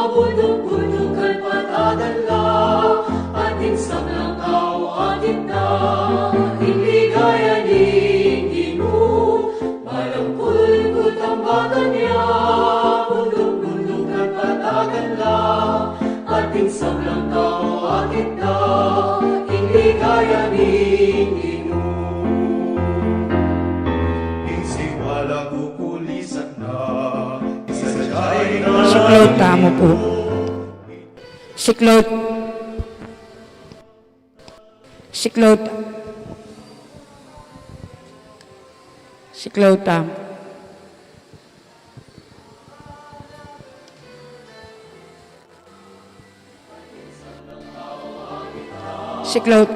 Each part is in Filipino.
Bulong-bulong at patadala, ating samlangkaw atin na, iligayanin inu, malangkul kutang bata niya. Bulong-bulong at patadala, ating samlangkaw atin na, iligayanin inu. Isiwalang kukulisan na, isadyay na. Siklod, tamo po. Siklod. Siklod. Siklod, tamo. Siklod.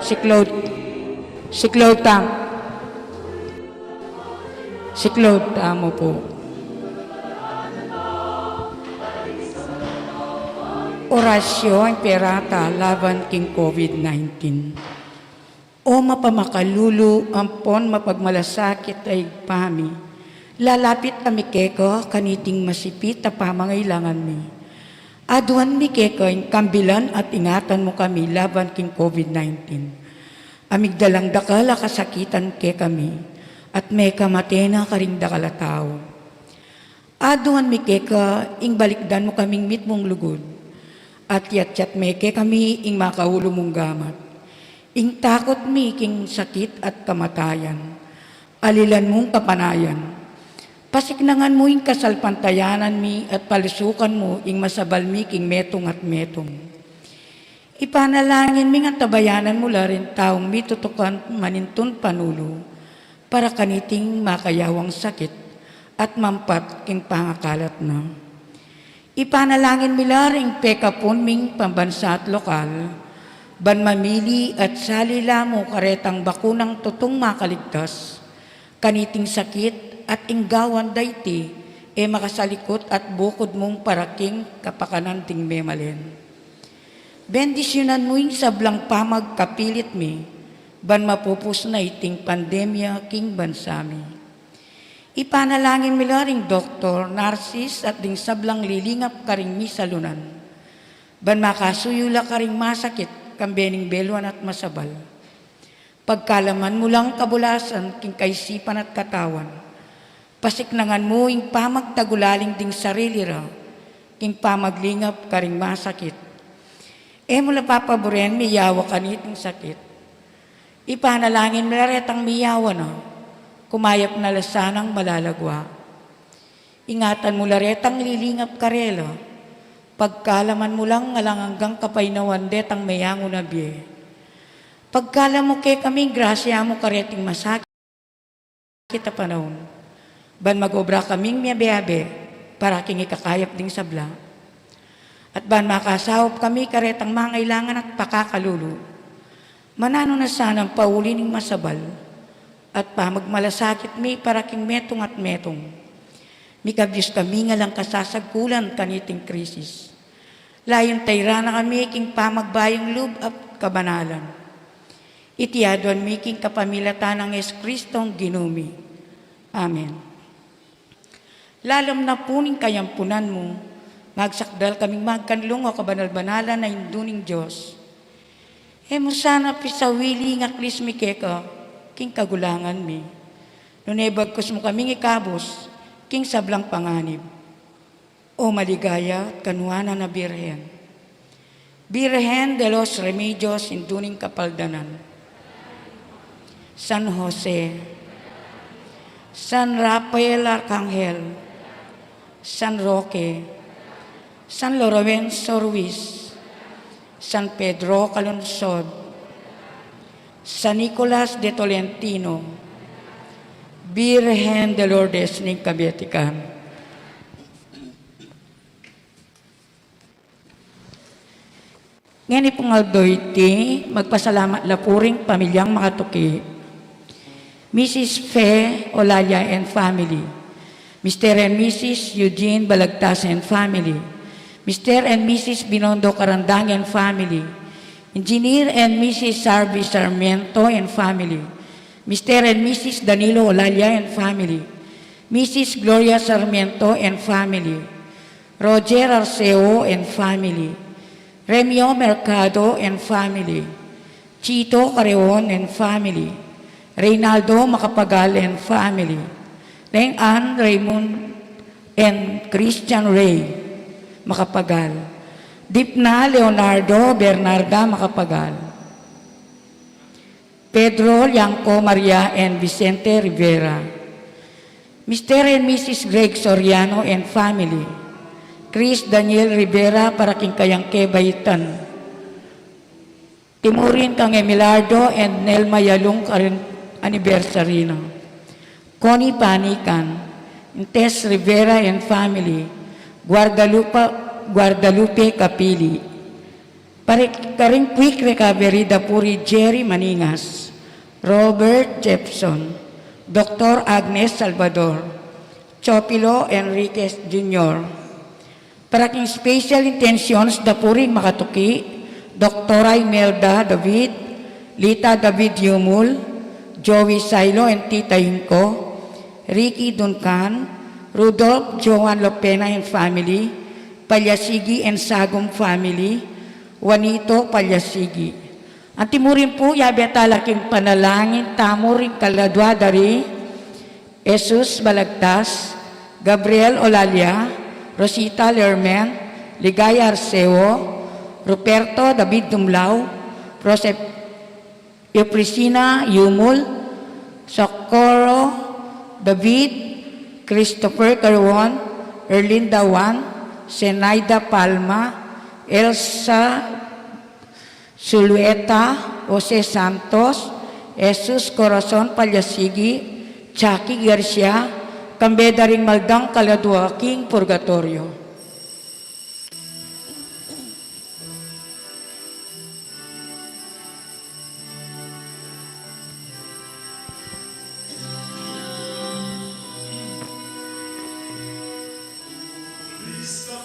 Siklod. Siklod, tamo. Siklod, tamo po. Orasyon perata laban king COVID-19. O mapamakalulu, ampon mapagmalasakit ay pami. Lalapit kami keko, kaniting masipit na pamangailangan mi. Aduan mi keko, kambilan at ingatan mo kami laban king COVID-19. Amigdalang dakala kasakitan ke kami, at may kamatena karing dakala tao. Aduan mi keko, ing balikdan mo kaming mitmong lugod. At yat-yat meke kami ing makaulo mong gamat. Ing takot mi king sakit at kamatayan. Alilan mong kapanayan. Pasiknangan mo ing kasalpantayanan mi at palusukan mo ing masabal mi king metong at metong. Ipanalangin mi nga tabayanan mo rin taong mi tutukan manintun panulo para kaniting makayawang sakit at mampat king pangakalat na. Ipanalangin milaring pekapon ming pambansa at lokal, ban mamili at salila mo karetang bakunang tutong makaligtas, kaniting sakit at inggawan dayti, makasalikot at bukod mong paraking kapakanan ting memalen. Bendisyonan mo yung sablang pamag kapilit mi, ban mapupus na iting pandemya king bansami. Ipanalangin milaring doktor, narsis at ding sablang lilingap karing misalunan. Ban makasuyula karing masakit, kambening beluan at masabal. Pagkalaman mo lang kabulasan, king kaisipan at katawan. Pasiknangan mo ing pamagtagulaling ding sarili ra, king pamaglingap karing masakit. Mula papaboren, miyawa kaniting sakit. Ipanalangin milaretang miyawa na, kumayap na lasanang malalagwa. Ingatan mo laretang lilingap karela, pagkalaman mo lang ngalang hanggang kapainawan detang mayango na biye. Pagkala mo kay kaming grasya mo kareting masakit kita panahon, ban magobra kaming miyabe-abe para king ikakayap ding sabla. At ban makasahop kami karetang mangailangan at pakakalulu, manano na sanang paulining masabal, at pamagmalasakit mi para king metong at metong. Mikabyos kami nga lang kasasagkulan kaniting krisis. Layon tayra na kami king pamagbayong lub at kabanalan. Itiyaduan mi king kapamilatan ng Kristong ginumi. Amen. Lalom na puning kayampunan mo, magsakdal kaming magkanlong o kabanal-banalan na induning Diyos. Mo sana pisawili nga klis mi keka, king kagulangan mi. Nunebagkos mo kaming ikabos, king sablang panganib. O maligaya at kanuana na Birhen. Birhen de los Remedios induning kapaldanan. San Jose, San Rafael Arcangel, San Roque, San Lorenzo Ruiz, San Pedro Calungsod, San Nicolas de Tolentino, Birhen de Lourdes ning Kabetikan. Ngayon pong aldoyti, magpasalamat la puring pamilyang makatuki. Mrs. Fe Olaya and family, Mr. and Mrs. Eugene Balagtas and family, Mr. and Mrs. Binondo Karandang and family, Engineer and Mrs. Sarvi Sarmiento and family, Mr. and Mrs. Danilo Olaya and family, Mrs. Gloria Sarmiento and family, Roger Arceo and family, Remio Mercado and family, Chito Careon and family, Reynaldo Macapagal and family, Reng-Ann Raymond and Christian Ray Macapagal, Dipna Leonardo Bernarda Macapagal, Pedro Liangco Maria and Vicente Rivera, Mr. and Mrs. Greg Soriano and family, Chris Daniel Rivera para Kingkayangke Bayitan, Timurin Kang Emilardo and Nelma Yalung karin anniversary na, Connie Panican, Tess Rivera and family, Guadalupe Capili, karing quick recovery Dapuri Jerry Maningas, Robert Jepson, Dr. Agnes Salvador, Chopilo Enriquez Jr. Para king special intentions Dapuri Makatuki, Dr. Imelda David, Lita David Yumul, Joey Silo and Tita Inko, Ricky Duncan, Rudolph Joan Lopena and family, Palyasigi and Sagum family, Juanito Palyasigi. Ang timurin po, yabetalaking panalangin, tamurin kaladwa dari, Jesus Balagtas, Gabriel Olalia, Rosita Lermen, Ligaya Arceo, Ruperto David Dumlao, Euprisina Yumul, Socorro David, Christopher Carwon, Erlinda Juan, Zenaida Palma, Elsa Sulueta, Jose Santos, Jesus Corazon Palyasigi, Chucky Garcia, Kambedaring Maldang Kaladwa, King Purgatorio. Isa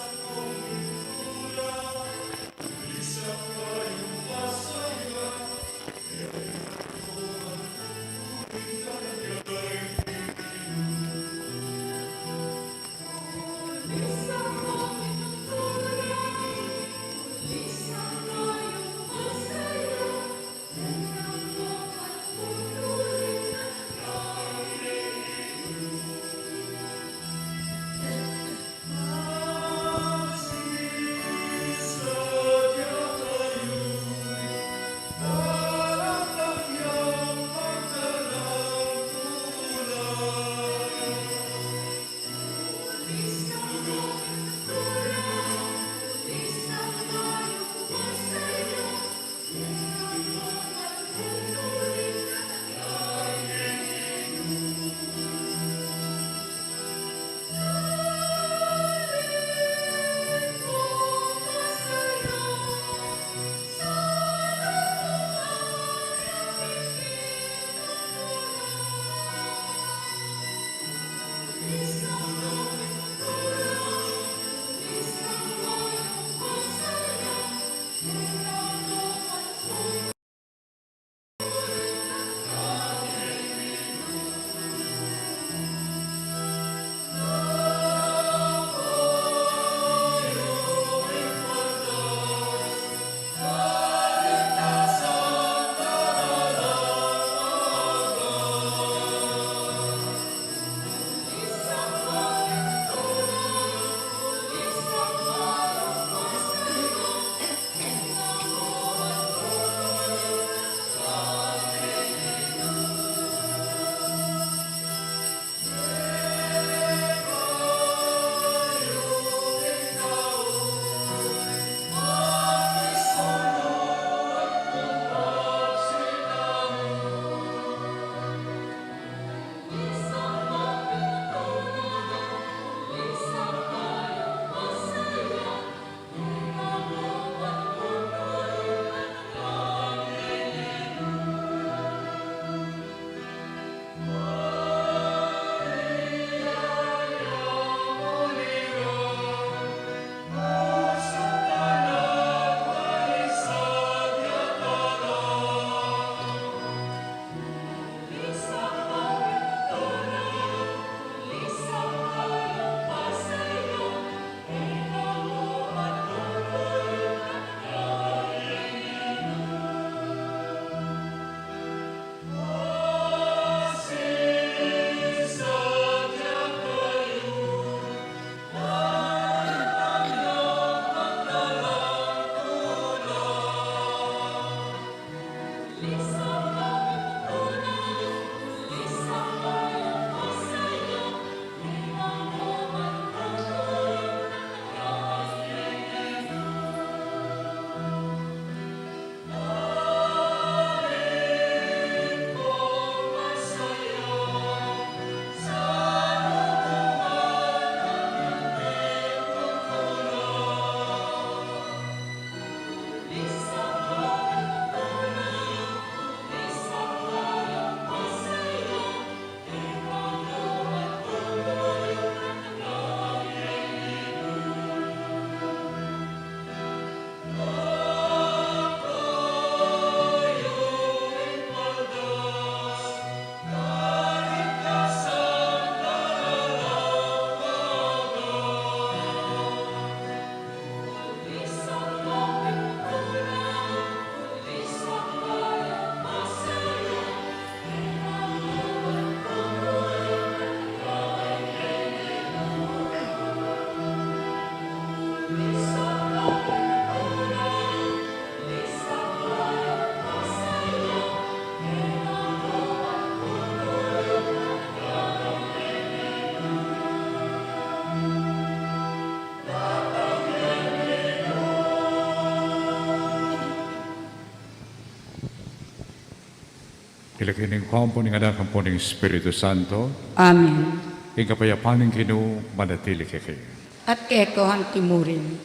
Ilagay po ng anak ang po ng Espiritu Santo, Amen. ang kapayapaan ng Ginoo manatili kayo. At kekohan timurin.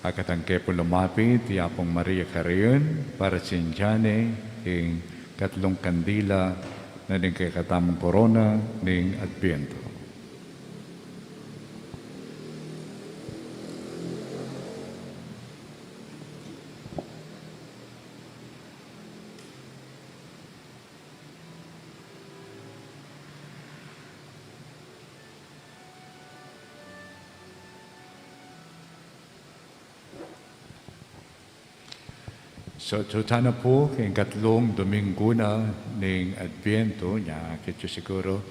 Akat ang kepo lumapit, yapong Maria Carion, para sinjane, ang katlong kandila na ng kakatamang korona ng Adviento. So, sana po, kayong katlong Domingo na ng Adviento, niya, kityo siguro,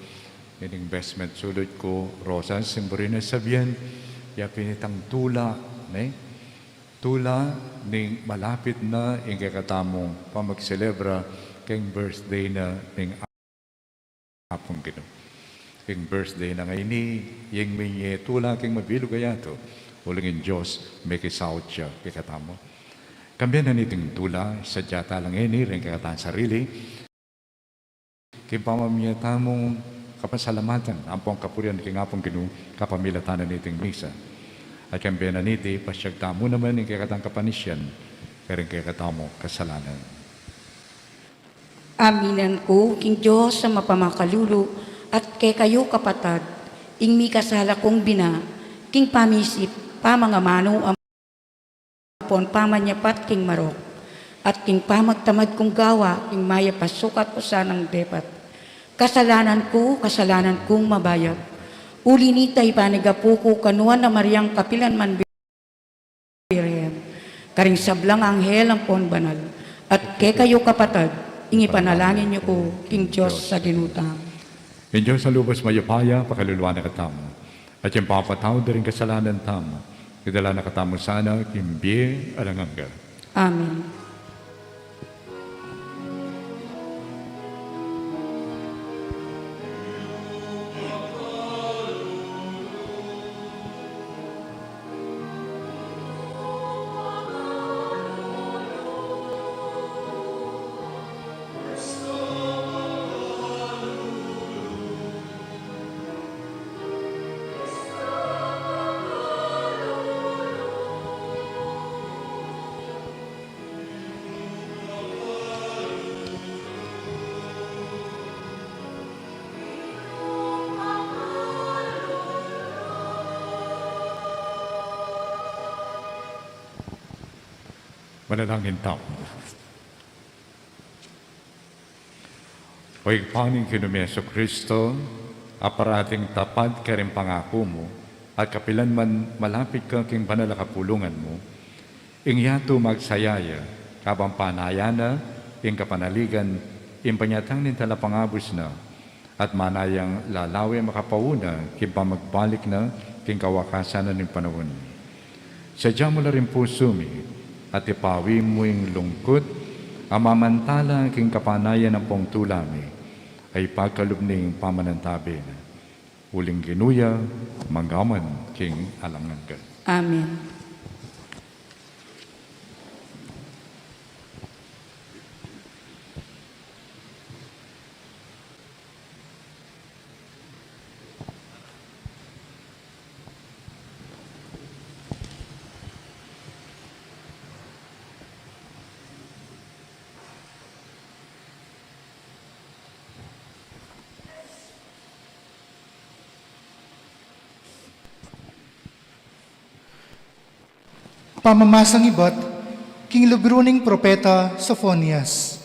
yung investment sulod ko, Rosas, simborina sabihan, ya pinitang tula, tula ng malapit na yung kakatamong pamagselebra kayong birthday na ng apong Ginoo. Yung birthday na ngayon yung may tula kayong mabilog kaya to, ulangin Diyos, may kisawat siya, kikatamo. Kambiyan na niting tula, sadya talang rin kakatahan sarili. Kaya pamamiyata mong kapasalamatan, ampong kapurian kay ngapong Ginoo, kapamilatan na niting misa. At kambiyan na niti, pasyagta mo naman yung kakatang kapanisyan, kaya rin kakatamo kasalanan. Aminan ko, King Diyos sa mapamakalulo, at kay kayo kapatad, ing mi kasala kong bina, king pamisip, pamangamano pon pamanyapat king marok, at king pamagtamad kong gawa, king maya pasukat usanang depat. Kasalanan kong mabayag. Uli nitay panigapuko kanuan na Mariang Kapilan man birem. Karing sablang anghel ang pon banal. At kay kayo kapatad, ingi panalangin niyo ko, King Diyos sa ginutang. King Diyos sa lubos mayapaya, pakaluluwa na katamo. At yung papataw na rin kasalanan tamo. Kidala na katamo sana, kimbiye, alangangga. Amen. Manalangin tao. O ikapaning kinumeso Kristo, aparating tapat ka rin pangako mo, at kapilan man malapit ka king banal kapulungan mo, ingyato magsayaya, kabang panayana, ing kapanaligan, impanyatang nin talapangabos na, at manayang lalawi makapauna, king pamagbalik na, king kawakasan na ng panahon. Sadya mo na rin po sumi, at ipawi mo yung lungkot, amamantala king kapanayan ng pong tulami, ay pagkalubning pamanantabi na. Uling ginuya, manggaman king alangangga. Amen. Pamamasang ibat, King Lubruning Propeta Sophonias.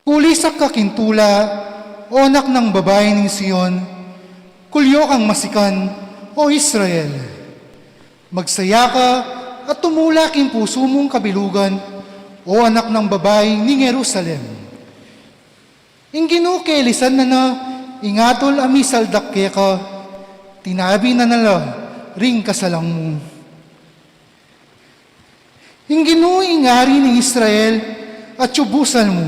Kulisak ka kintula, o anak ng babae ng Sion, kulyo kang masikan, o Israel. Magsaya ka at tumula king puso mong kabilugan, o anak ng babae ni Jerusalem. Inginu ke lisan na ingatol ami saldakke ka, tinabi na nala ring kasalang mo. Yung ginuingari ng Israel at tubusan mo.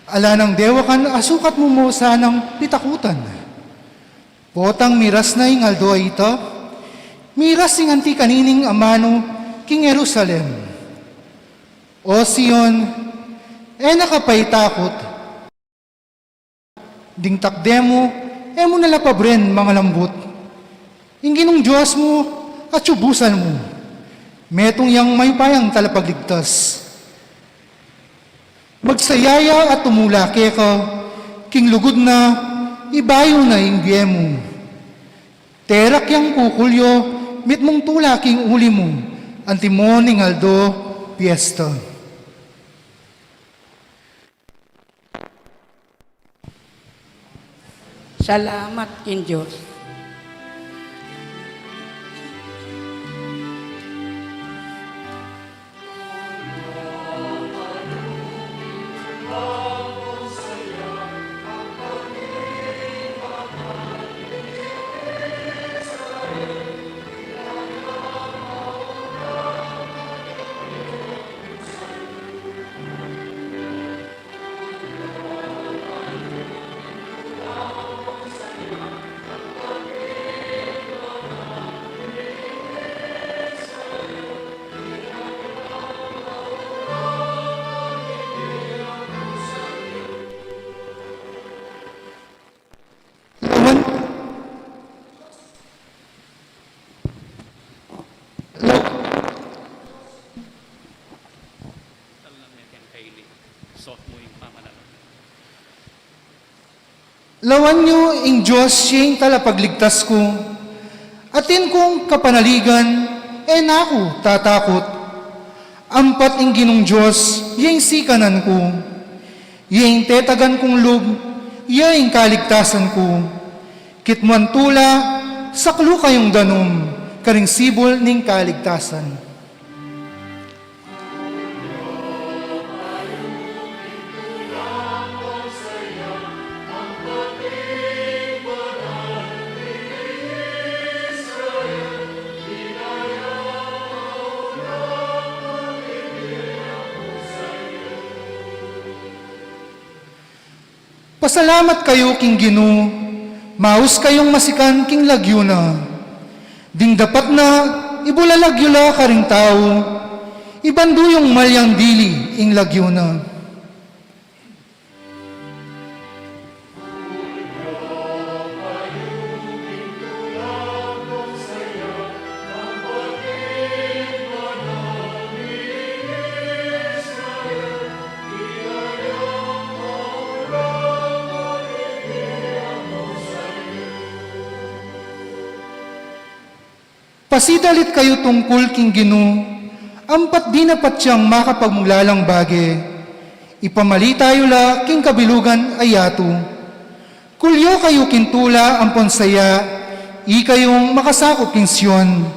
Ala ng dewa kan asukat mo sanang pitakutan. Potang miras na ing aldo ay ita, miras ing anti kanining amano king Jerusalem. O Sion, nakapaitakot. Ding takdemo, mo nalapabren mga lambot. Yung ginong Diyos mo at tubusan mo. Metong yang may payang talapagligtas. Magsayaya at tumulake ka, king lugod na, ibayo na ing biye mo. Terak yang kukulyo, mit mong tulaking uli mo, antimoning aldo, piyesta. Salamat kin Diyos. Lawan nyo ing Diyos siyang talapagligtas ko, atin kong kapanaligan, naku tatakot. Ampat ing ginong Diyos, yang sikanan ko, yang tetagan kong lug, yang kaligtasan ko. Kitmuan tula, saklo kayong danom, karing sibol ning kaligtasan. Pasalamat kayo king Ginoo, maus kayong masikan king lagyo na. Ding dapat na ibulalagyo la karing tao, ibanduyong malyang dili ing lagyo na. Pasidalit kayo tungkol king Ginoo, ampat di napat siyang makapagmulalang bage. Ipamali tayo la king kabilugan ayato. Kulyo kayo kintula ampon saya, kayong makasakop king Sion.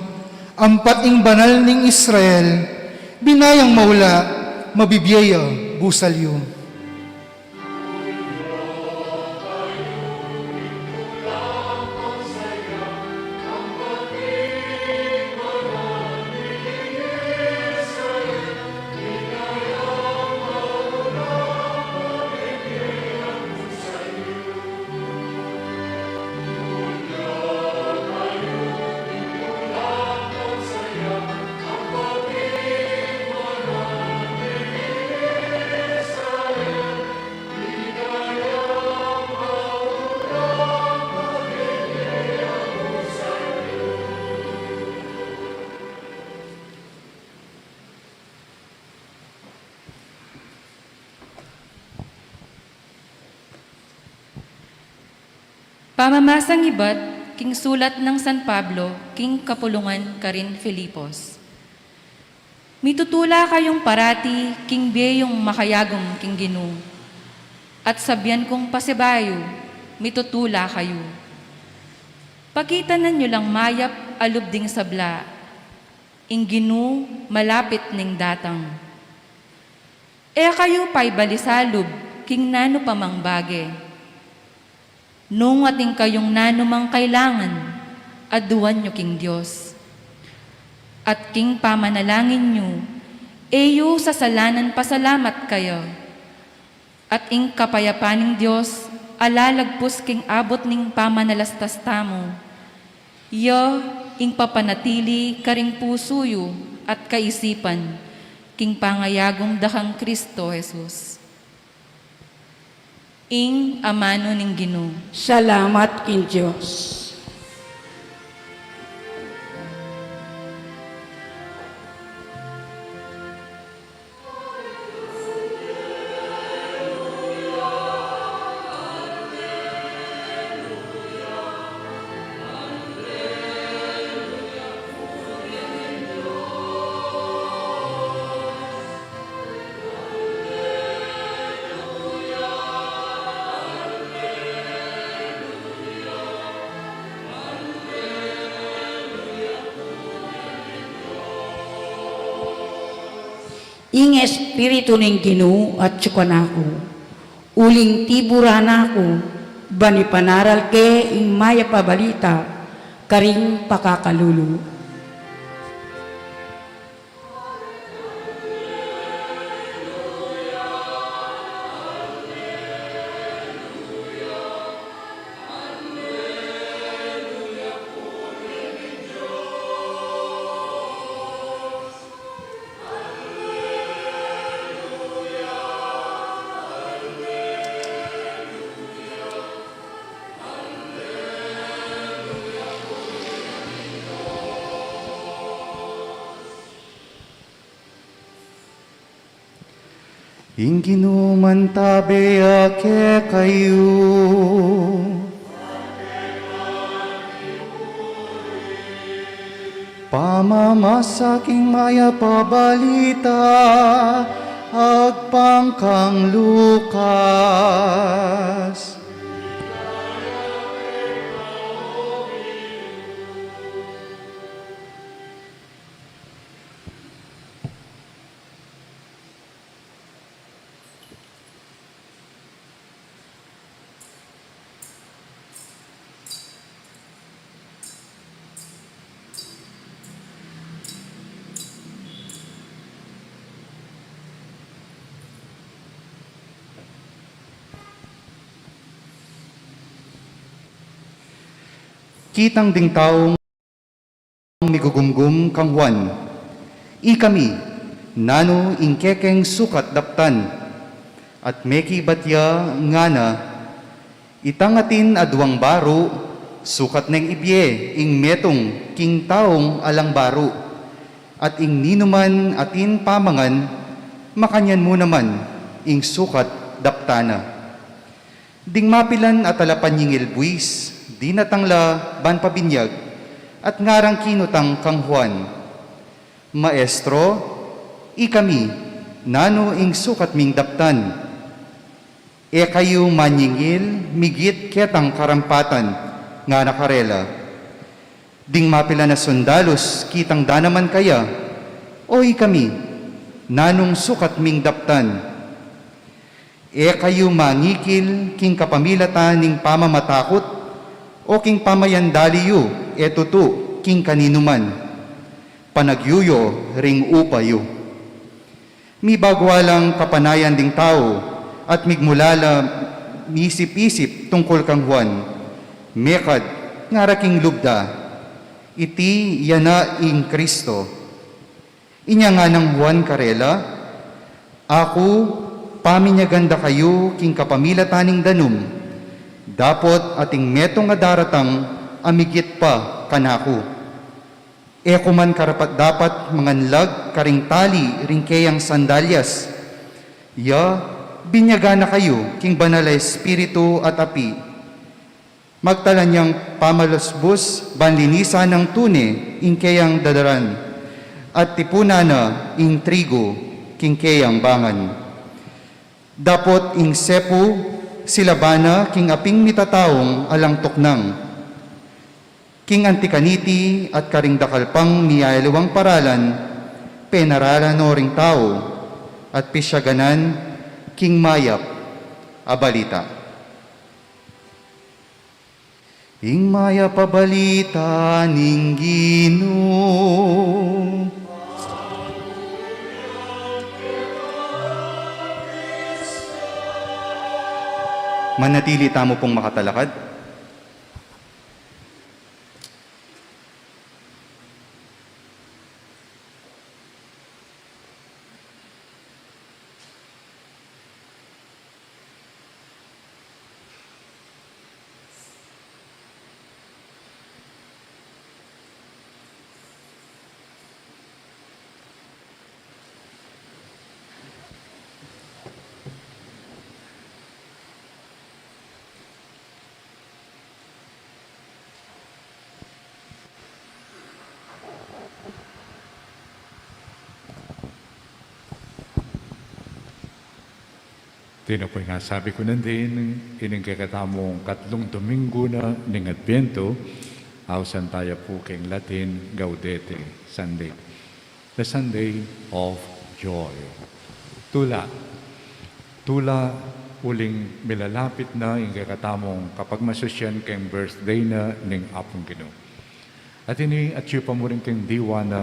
Ampat ing banal ning Israel, binayang maula, mabibiyaya, busalyo. Pamamasang ibat, king sulat ng San Pablo, king kapulungan karin Filipos. Mitutula kayong parati, king biyayong makayagom king Ginoo. At sabyan kong pasibayo, mitutula kayo. Pakitanan nyo lang mayap alubding sabla, ing Ginoo malapit ning datang. Kayo pa'y balisalub, king nano pamang bage. Nung ating kayong nanumang kailangan, aduan nyo king Diyos. At king pamanalangin nyo, eyo sasalanan pasalamat kayo. At ing kapayapaning Diyos, alalagpos king abot ning pamanalastas tamo. Yo, ing papanatili karing pusuyo at kaisipan, king pangayagom dakang Kristo Jesus. Ing amano ning Ginoo. Salamat king Diyos. Ing espiritu ning Ginoo at sukan ako, uling tiburan ako, bani panaral ke ing maya pabalita, karing pakakalulu. Ing mantabe ake kayo. Pamamasaking maya pabalita, agpangkang Lukas. Kitang ding taong migugumgum kang Juan. Ikami, nano ingkekeng sukat daptan, at meki batya ngana, itangatin aduang baro, sukat neng ibye, ing metong king taong alang baro, at ing ninuman atin pamangan, makanyan mo naman, ing sukat daptana. Ding mapilan at alapan yingil buwis, di natangla ban pabinyag, at ngarang kinutang kang Juan. Maestro, ikami, nano ing sukat ming daptan. E kayo manyingil, migit ketang karampatan, nga nakarela. Ding mapila na sundalos, kitang danaman kaya, o ikami, nanong sukat ming daptan. E kayo mangikil, king kapamilatan ning pamamatakot, o king pamayandaliyo, etutu, king kaninuman, panagyuyo, ring upayo. Mi bagwalang kapanayan ding tao, at migmulala, misip-isip tungkol kang Juan, mekad, ngaraking lubda, iti yana ing Kristo. Inya nga ng Juan Karela, ako, paminyaganda kayo, king kapamilataning danum, dapot ating metong nga daratang amigit pa kanako. Eko man karapat dapat manganlag karing tali ring kayang sandalyas. Ya, binyaga na kayo king banal na espiritu at api. Magtala niyang pamalusbus banlinisa ng tune ing kayang dadaran. At tipuna na ing trigo king kayang bangan. Dapot ing sepu silabana king aping mitataong alang toknang. King antikaniti at karing dakalpang miyayalawang paralan, penaralan o ring tao, at pisyaganan king mayap, abalita. ing maya pabalita ning Ginoo. Manatili tamo pong makatalakad. Tino po nga sabi ko nandin, ining kakatamong katlong Domingo na ning Advento, ausan tayo po keng Latin Gaudete Sunday. The Sunday of Joy. Tula. Tula uling milalapit na yung kakatamong kapag masusyan keng birthday na ning Apong Ginoo. At ini atyo pa mo rin keng diwa na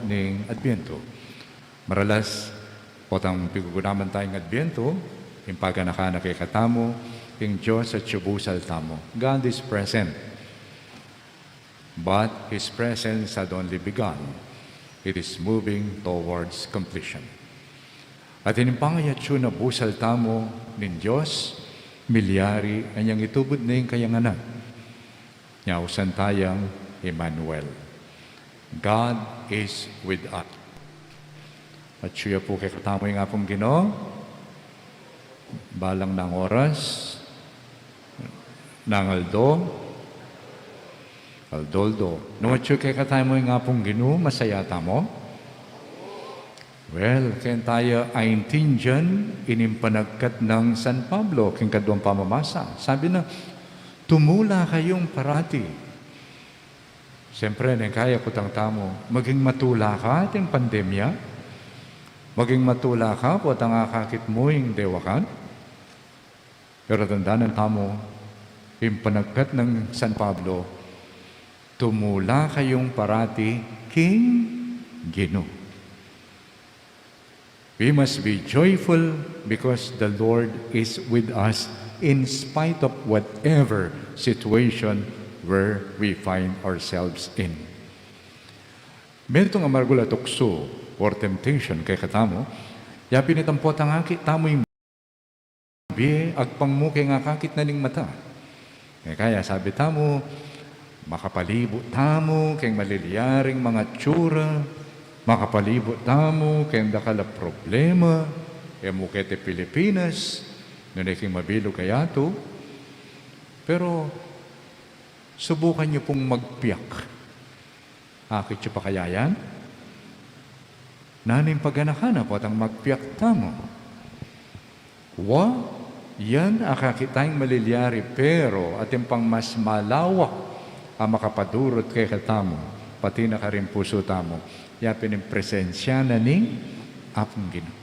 ning Advento. Maralas, potang pigugunaman tayong Advento, yung pagkanakana kay katamo, yung Diyos at subusal tamo. God is present. But His presence had only begun. It is moving towards completion. At inimpangayat na busal tamo nin Diyos, milyari, anyang itubod na yung kayang anak. Nyausan tayang Emmanuel. God is with us. At siya po kay katamo yung Apong Ginoo, balang ng oras, ng Aldoldo. No, at siya kay katamo yung Apong Ginoo, masaya tamo? Well, kaya tayo ay dyan, inimpanagkat ng San Pablo, king kadwang pamamasa. Sabi na, tumula kayong parati. Siyempre, kaya ko tang tamo, maging matula ka ating pandemya, maging matula ka po at ang akakit mo yung dewakan. Pero tandaan ng tamo, yung panagkat ng San Pablo, tumula kayong parati king Ginoo. We must be joyful because the Lord is with us in spite of whatever situation where we find ourselves in. Meron itong amargula tukso or temptation kay katamo, ya pinitampot ang akit, tamo yung biye, agpang mo kay nga kakit na ning mata. Kaya sabi tamo, makapalibot tamo kay maliliyaring mga tsura, makapalibot tamo kay dakala problema, kay mukete Pilipinas, nuniking mabilo kayato. Pero, subukan niyo pong magpiyak. Akit siya pa kaya yan? Naning paganahan po at ang magpiyak tamo. Yan akakitang maliliari pero at yung pang mas malawak ang makapadurot kay katamo, pati na ka rin puso tamo. Yapin yung presensya na ni Apong Ginoo.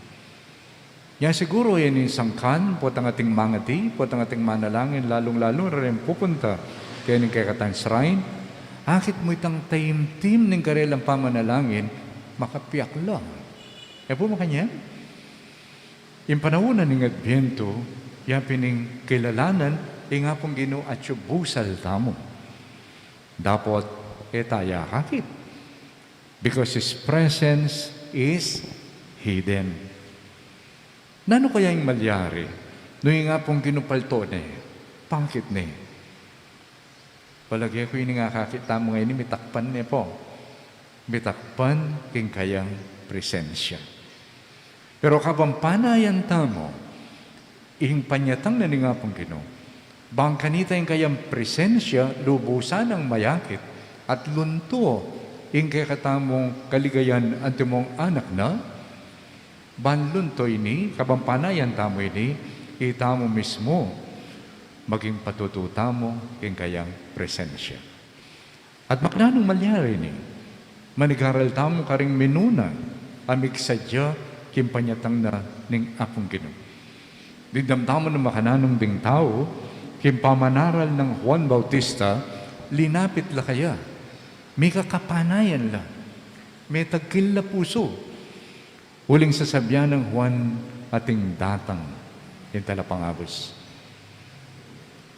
Yan siguro yan yung sangkan, po ang ating mangati, po ang ating manalangin, lalong-lalo rin pupunta kaya ng kay katang shrine. Akit mo itang taimtim ng karelang pamanalangin, makapiyak lang. Po makanya, yung panahon ng Advento, yung pining kilalanan, yung Apong Ginoo at subusal tamo. Dapat etaya kakit. Because His presence is hidden. Nano kaya yung malyari? No yung Apong Ginoo palto na pangkit na palagi ko yung nga kakit tamo ngayon, mitakpan niya po. Mitakpan king kayang presensya. Pero kabampanayan tamo, ihing panyatang na ni Apong Ginoo, bang kanita yung kayang presensya, lubusan ang mayakit, at lunto, yung kaya katamong kaligayan antimong anak na, banlunto ini, kabampanayan tamo ini, itamo mismo, maging patututa mo yung kayang presensya. At maknanong malyari ni, manigaral tamo karing minuna, amig sadya, kimpanyatang na ning Apong Ginoo. Didamdamo ng makananong ding tao, kimpamanaral ng Juan Bautista, linapit la kaya. May kakapanayan la. May tagkil la puso. Huling sasabyan ng Juan ating datang, yung talapangabos.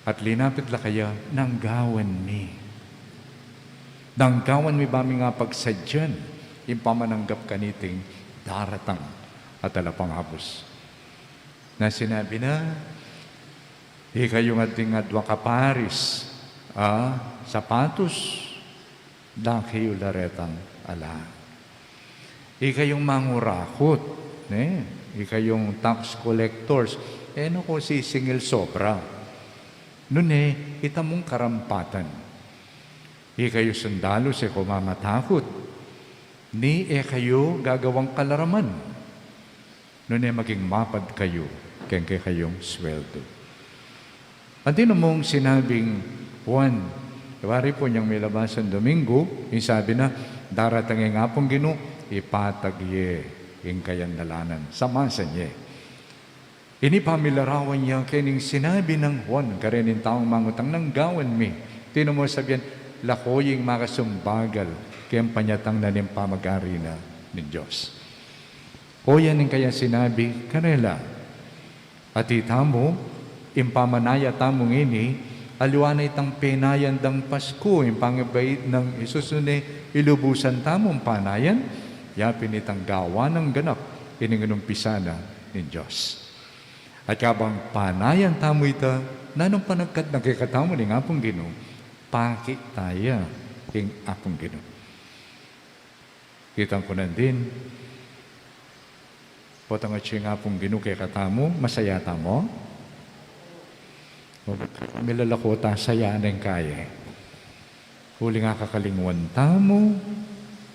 At linapit la kaya, nanggawan mi. Nanggawan mi ba mi nga pagsadyan, yung pamananggap kaniting daratang at talapangabos. Na sinabi na, ikayong ating adwa kaparis, sapatos, daki ularetang ala. Ikayong mangurakot, ikayong tax collectors, no ko si singil sobra. Nun itamong karampatan. Ikayo sundalo si kumamatakot. Ni kayo gagawang kalaraman. Nun maging mapad kayo, kaya kayong sweldo. At mong sinabing Juan, wari po niyang may labasan Domingo, yung sabi na, daratang nga pong Ginoo, ipatagye yung kayang dalanan. Samasan niya. Ini pamilarawan niya kining sinabi ng Juan, karinin taong mangutang ng gawan mi. Tino mo sabihan, lakoying makasumbagal, kayang panyatang na ning pamag-ari na ng Diyos. O yan yung kaya sinabi, kanela, at itamo, impamanaya tamong ini, aliwanay tang penayan dang Pasko, yung pangabait ng Isus ilubusan tamong panayan, yapin itang gawa ng ganap, ininganumpisana na ng Diyos. At kabang panayan tamo ita, nanong panagkat nakikatamo ng apong Ginoo, pakit tayo ng apong Ginoo. Kitang ko na din, potang at siya apong Ginoo kay katamo, masaya tamo, milalako ta saya ng kaya. Huli nga kakalingwan tamo,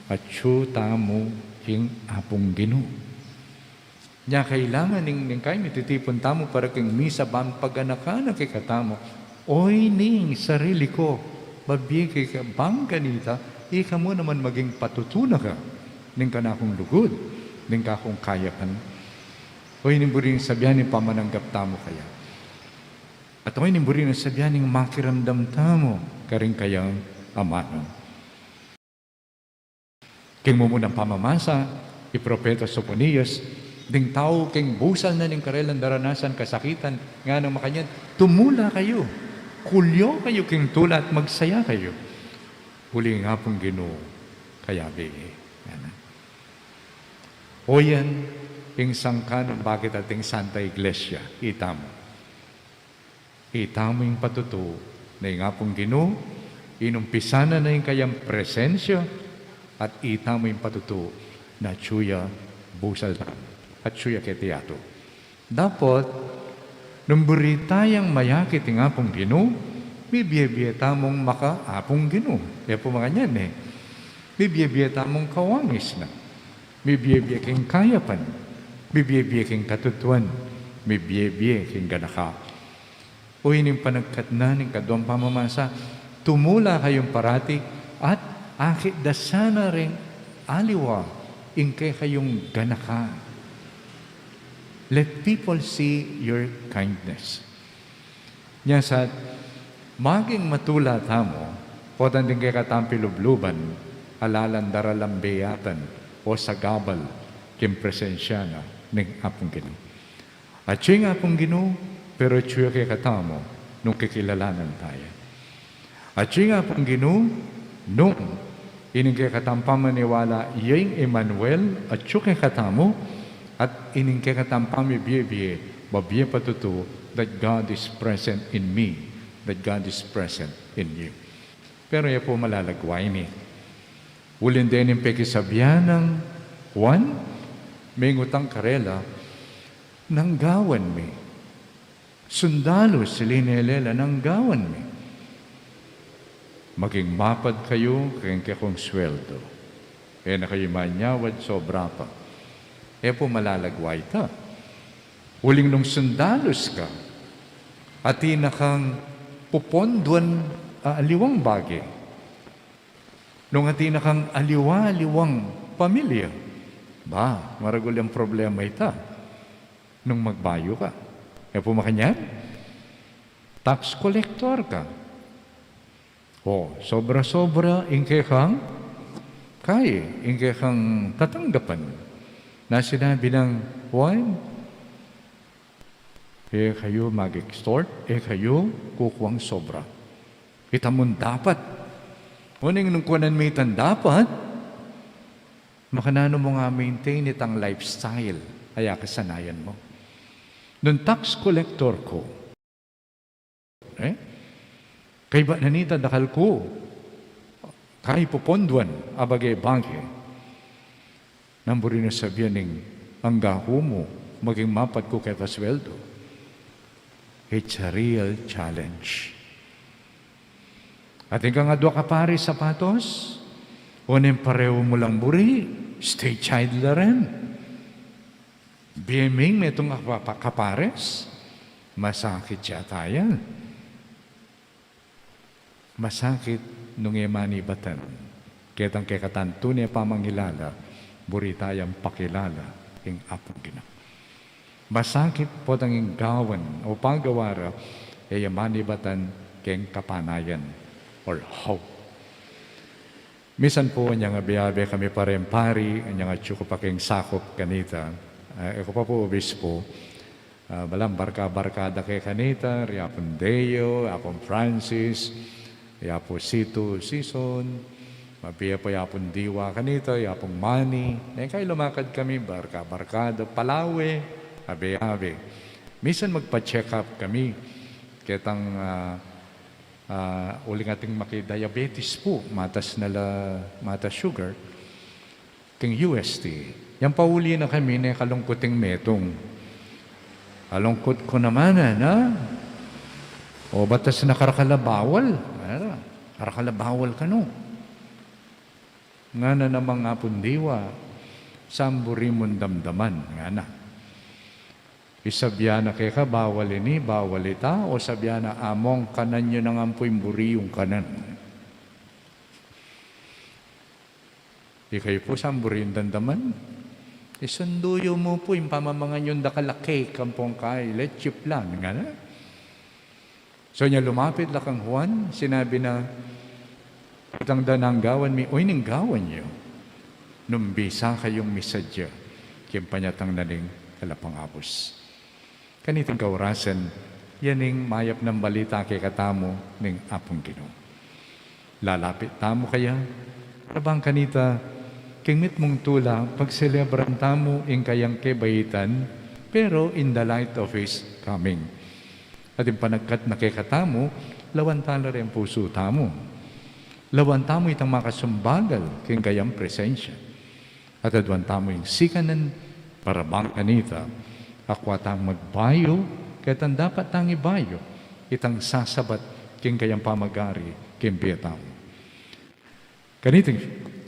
at siyo tamo yung apong Ginoo. Nya kailangan ning kay mititipon tamo para kang misa bang pag-anaka nakikatamo. Oy ning sarili ko, babi kay ka bang ganita, ika mo naman maging patutuna ka ning kanakong lugod, ning kakong kayapan. Oy ning buring sabihan ni pamananggap tamo kaya. At oy ning buring sabihan ning makiramdam tamo karing kayang amanon. King mo munang pamamasa, ipropeta Soponias, ding tao king busal na ning karelan daranasan kasakitan nga nang makanyan, tumula kayo, kulyo kayo king tula at magsaya kayo. Huli nga pong Ginoo, kaya bigi. O yan, ing sangkan, bakit ating Santa Iglesia, itamo. Itamo yung patuto na yung nga pong Ginoo, inumpisana na yung kayang presensya, at itamo yung patuto na tsuya busal at tsuya ketiato. Dapat, nung buritayang mayakit yung apong Ginoo, bibiye-biye tamong makaapong Ginoo. Kaya po mga yan bibiye-biye tamong kawangis na. Bibiye-biye king kayapan. Bibiye-biye king katutuan. Bibiye-biye king ganaka. O ining panagkat na ng kaduang pamamasa, tumula kayong parati at akit dasana rin aliwa ingkay kayong ganaka. Let people see your kindness. Nya sa maging matula tamo, potan din kay katampi lubluban, alalan daralambeyatan, o sagabal, kim presensya na ng apong Ginoo. At siya nga apong Ginoo, pero siya kay katamo, nung kikilalanan tayo. At siya nga apong Ginoo, nung ining kay katampamaniwala, yung Emmanuel, at siya kay katamo, at ining kay katampami biye-biye, babiye patuto, that God is present in me, that God is present in you. Pero yan po malalagway ni. Ulin din yung pekisabyan ng Juan, may ngutang karela, nanggawan mi. Sundalo silinelela, nanggawan mi. Maging mapad kayo, kayang kong sweldo. Kaya na kayo manyawad, sobra pa. Yan po malalagway ta. Uling nung sundalos ka, at inakang puponduan aliwang bagay. Nung at inakang aliwa-aliwang pamilya, ba, maragol yung problema ita. Nung magbayo ka. Kaya po makanyan, tax collector ka. O, sobra-sobra, ingke kang ingke kang tatanggapan. Na sinabi ng Juan, kayo mag-extort, kayo kukuwang sobra. Kita mo dapat. Uning nung kuwanan may dapat, makanano mo nga maintain itang lifestyle, kaya kasanayan mo. Nung tax collector ko, kay ba nanita dakal ko, kay puponduan, abagay bangke, namburi na sabihan ng ang gaho mo, maging mapad ko kay kasweldo. It's a real challenge. At ikaw nga doon ka pare sapatos, unin pareho mo lang buri, stay child na rin. BMing may itong kapares, masakit siya tayo. Masakit nung imani batan. Kitang kekatan tunay pamangilala, buri tayang pakilala, ing apong gina. Masakit po tanging gawan o panggawara, imani batan keng kapanayan or hope. Misan po niya nga biyabe kami parempari, niya nga tsuko pa keng sakop kanita. Ako pa po obispo, balang barka-barkada kay kanita, Riapon Deo, Apon Francis, Yapo Sito Sison, mabiya po Yapon Diwa kanita, Yapong Mani. Kaya lumakad kami, barka-barkada, Palawe, abe-abe. Misan magpa-check up kami, kitang uling ating maki-diabetes po, matas sugar, king UST. Yan pauli na kami na kalungkuting metong. Kalungkot ko naman, o batas na karakalabawal? Karakalabawal ka no. Nga na namang apundiwa, samburi mong damdaman, nga na. Isabya na kay ka, bawal ini, bawal ita, o sabya na among kanan nyo nang ampoy buri yung kanan. Ikay po samburi yung damdaman. Isunduyo mo po yung pamamangan yung dakalaki, kampong kay, let you plan, nga na. So niya lumapit lang kang Juan, sinabi na, itang danang gawan mi, oy ning gawan niyo. Nung bisa kayong misadya, kimpanyatang naning kalapang apos. Kaniting kaurasan, yaning mayap ng balita kay katamo ning apong Ginoo. Lalapit tamo kaya, rabang kanita, kingmit mong tula, pagselebran tamo ing kayang kebayitan, pero in the light of His coming. At yung panagkat na kay katamo, lawan tala rin puso tamo. Lawan tamo itang makasumbagal king kayang presensya. At adwan tamo yung sikanan para bang kanita, akwa tang magbayo, kaya tang dapat tang ibayo, itang sasabat king kayang pamagari, king biyatamo.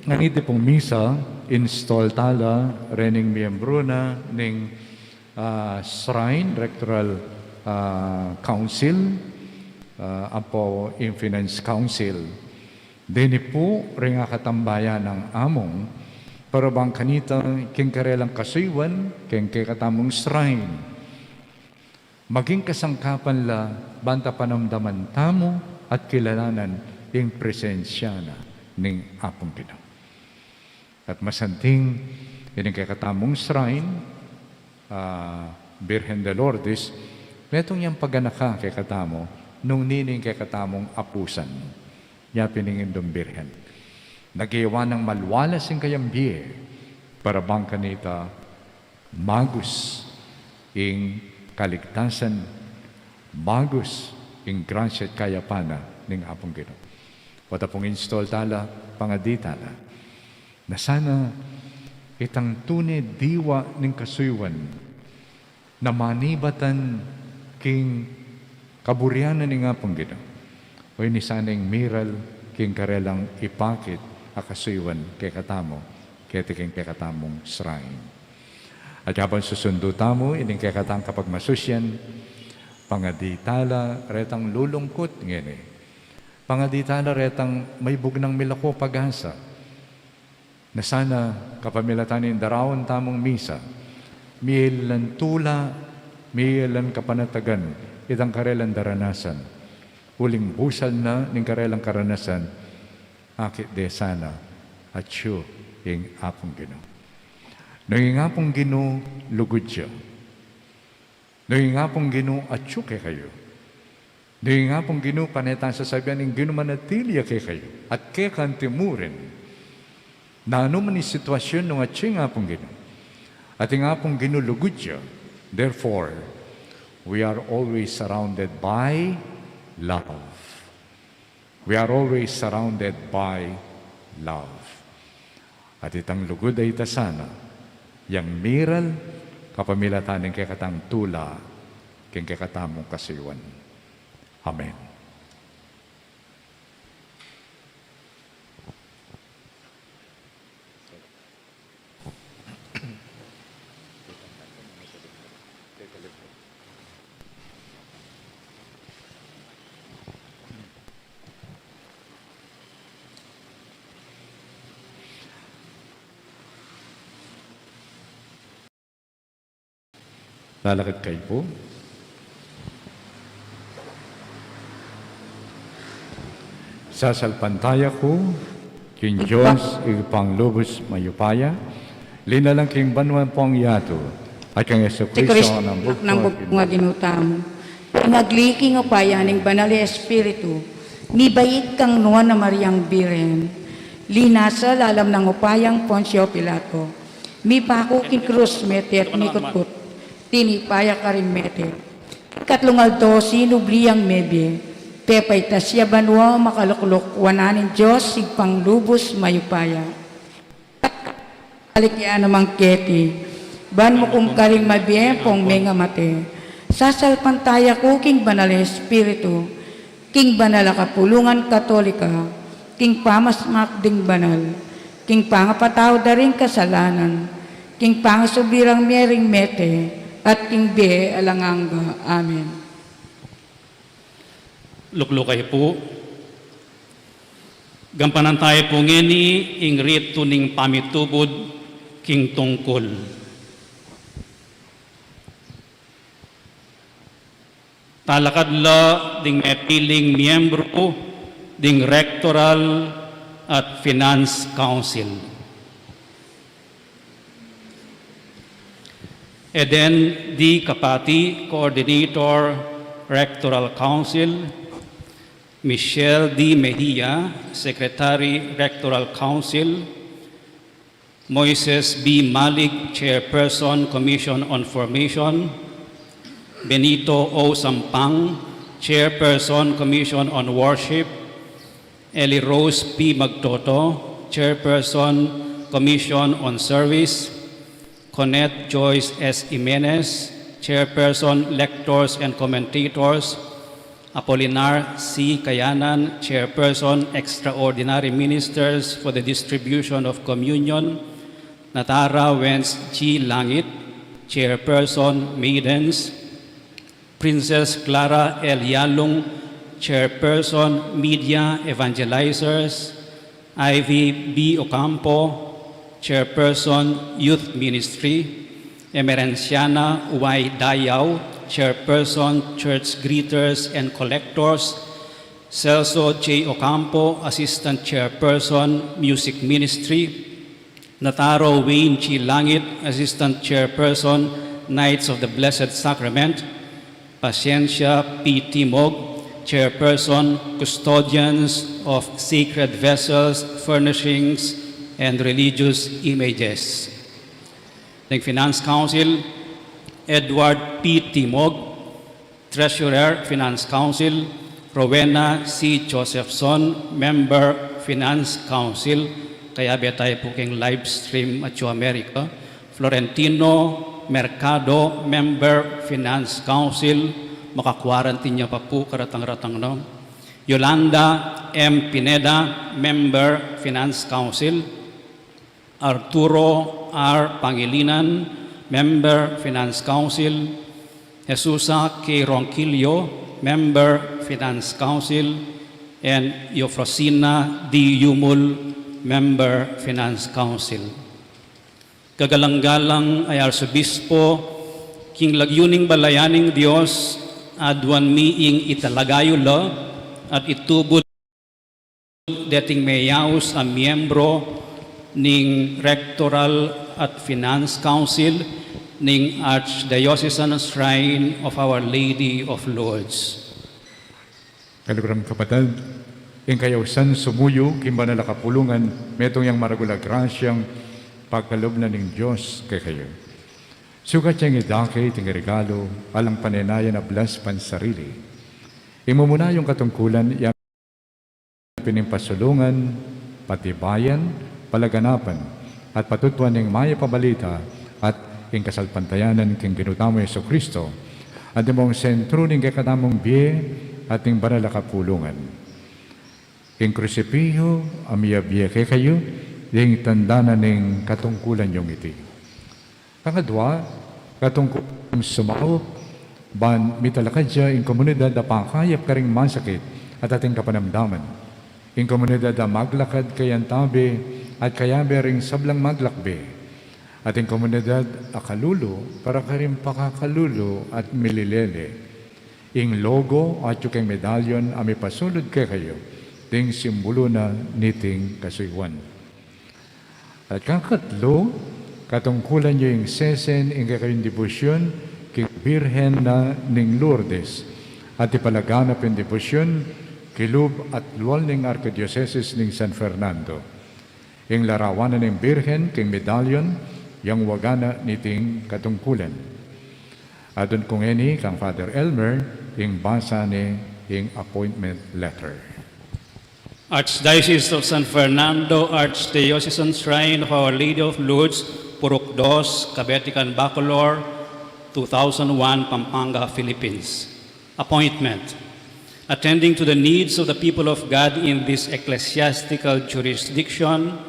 Ganito pong misa, install tala, rening miyembro na, ning shrine, rectoral council, apo in finance council. Dini po, rin nga katambayan ng among, para bang kanita, king karelang kasuywan, king katamong shrine. Maging kasangkapan la, banta panamdaman tamo, at kilalanan yung presensya na ning apong Ginoo. At masanting, yun yung katamong shrine, Virgen de Lourdes, netong yung paganaka kay katamo, nung nining kay katamong apusan, niya piningin dong Birhen. Nagiwa ng malwalas yung kayang biye, para bang kanita, magus ing kaligtasan, magus ing grasya at kayapana ning apong Ginoo. Wata pong install tala, pangadita na, na sana itang tunay diwa ning kasuywan, na manibatan king kaburyanan ni nga pong Ginoo. O ni sanang miral king karelang ipakit akasuywan kay katamo, kaya king kay katamong shrine. At habang susundo tamo, ining kay katang kapag masusyan, pangaditala, retang lulungkot ngene. Pangaditala, retang may bugnang milako pag-asa, na sana kapamilatanin darawon tamong misa, miilan tula, miilan kapanatagan, itang karelang daranasan. Uling busal na ning karelang karanasan, akit de sana at siyo ing apong Ginoo. Nang apong Ginoo, lugod siya. Nang apong Ginoo, at siyo kay kayo. Nang apong Ginoo, panetang sasabihan ng Ginoo manatili kay kayo. At kay kantimurin, na ano man yung sitwasyon ng at siya apong Ginoo. At yung apong Ginoo, lugod siya. Therefore, we are always surrounded by love. We are always surrounded by love. At itang lugod ay itasana, yang miral kapamilatan ng kekatang tula, king kekatamong kasiwan. Amen. Lalakad kayo po. Sasalpantaya ko, king Diyos, ipanglubos mayupaya, linalang king banwan po ang yato, at kang Yesu Si Kristo Kristo ng ng nga ginutamo. Inagliking upaya ng banal Espiritu, mibait kang nuwan na Mariang Biren, linasa lalam ng upayang Poncio Pilato, mipako king krus mete at mikutput, tinipaya ka rin mete. Katlungal to, sinubliang mebye, pepay tasya banwa makaluklok, wananin Diyos, sigpang lubos mayupaya. Alikya namang keti, ban mo kung karing mabiyem pong menga mate, sasalpantaya ko king banal Espiritu, king banal kapulungan katolika, king pamasmakding banal, king pangapataw daring kasalanan, king pangasubirang mering mete, at king be alanganga. Amen. Luklukay po. Gampanan tayo po ngeni, ing rito ning pamitubod, king tungkol. Talakad la ding epiling miyembro ding Rectoral at Finance Council. Eden D. Kapati, Coordinator, Rectoral Council. Michelle D. Mejia, Secretary, Rectoral Council. Moises B. Malik, Chairperson, Commission on Formation. Benito O. Sampang, Chairperson, Commission on Worship. Eli Rose P. Magtoto, Chairperson, Commission on Service. Conet Joyce S. Jimenez, Chairperson, Lectors and Commentators. Apolinar C. Kayanan, Chairperson, Extraordinary Ministers for the Distribution of Communion. Natara Wentz G. Langit, Chairperson, Maidens. Princess Clara L. Yalung, Chairperson, Media Evangelizers. Ivy B. Ocampo, Chairperson, Youth Ministry. Emerenciana Y. Dayaw, Chairperson, Church Greeters and Collectors. Celso J. Ocampo, Assistant Chairperson, Music Ministry. Nataro Wayne G. Langit, Assistant Chairperson, Knights of the Blessed Sacrament. Paciencia P. Timog, Chairperson, Custodians of Sacred Vessels, Furnishings, and Religious Images. The Finance Council, Edward P. Timog, Treasurer, Finance Council. Rowena C. Josephson, Member, Finance Council. Kaya tayo po king live stream at America. Florentino Mercado, Member, Finance Council. Maka-quarantine niya pa po, karatang-ratang no. Yolanda M. Pineda, Member, Finance Council. Arturo R. Pangilinan, Member, Finance Council. Jesusa K. Ronquillo, Member, Finance Council. And Eufrosina D. Yumul, Member, Finance Council. Kagalang-galang ay Arsobispo, king lagyuning balayaning Diyos, aduan miing italagayo la at itubod dating mayaus a miyembro ning Rectoral at Finance Council ning Archdiocesan Shrine of Our Lady of Lourdes. Kalugram kapatid, ing kayawsan sumuyo, kimba na lakapulungan, metong yang maragula grasyang pagkalob na ning Diyos kay kayo. Sugat siyang idake, ting regalo, alang panenayan na blas pansarili. Imumuna yung katungkulan, yung pinimpasulungan, patibayan, palaganapan, at patutuan ng maya pabalita at ing kasalpantayanan king ginutamo Yeso Kristo, at imong sentro ning kakatamong biye at ing banal na kapulungan. Ing krusipiho, amiya biye kay kayo, ding tanda na ning katungkulan yung iti. Pangadwa, katungkulan sumao, ban mitalakad siya ing komunidad na pangkayap karing masakit at ating kapanamdaman. Ing komunidad na maglakad kayan tabi at kayabe ring sablang maglakbe. Ating komunidad akalulo para karing pakakalulo at mililele. Ing logo at yung medalyon ami pasulod kay kayo, ting simbolo na niting kasuywan. At kakatlo, katungkulan nyo yung sesen ing kayong debosyon kay Birhen na ning Lourdes at ipalaganap yung debosyon kilub at luwal ning Archdiocese ning San Fernando. Ing larawanan ng Birhen king medalyon yang wagana niting katungkulan. Adun kung eni kang Father Elmer ing basa ni ing appointment letter. Archdiocese of San Fernando, Archdiocesan Shrine of Our Lady of Lourdes, Purok 2, Cabetican Bacolor, 2001, Pampanga, Philippines. Appointment. Attending to the needs of the people of God in this ecclesiastical jurisdiction,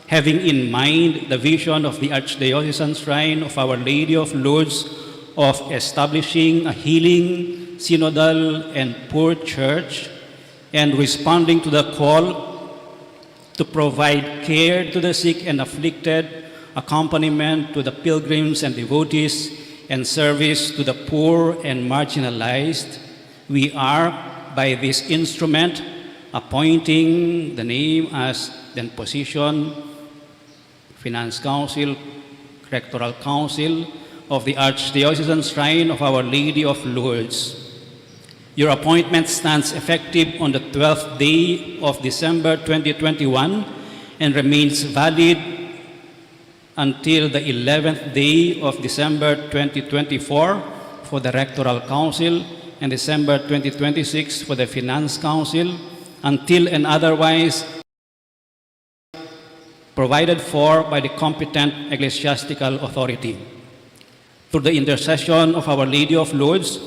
having in mind the vision of the Archdiocesan Shrine of Our Lady of Lourdes of establishing a healing, synodal, and poor church, and responding to the call to provide care to the sick and afflicted, accompaniment to the pilgrims and devotees, and service to the poor and marginalized, we are, by this instrument, appointing the name as then position, Finance Council, Rectoral Council of the Archdiocesan Shrine of Our Lady of Lourdes. Your appointment stands effective on the 12th day of December 2021 and remains valid until the 11th day of December 2024 for the Rectoral Council and December 2026 for the Finance Council, until and otherwise provided for by the competent ecclesiastical authority. Through the intercession of Our Lady of Lourdes,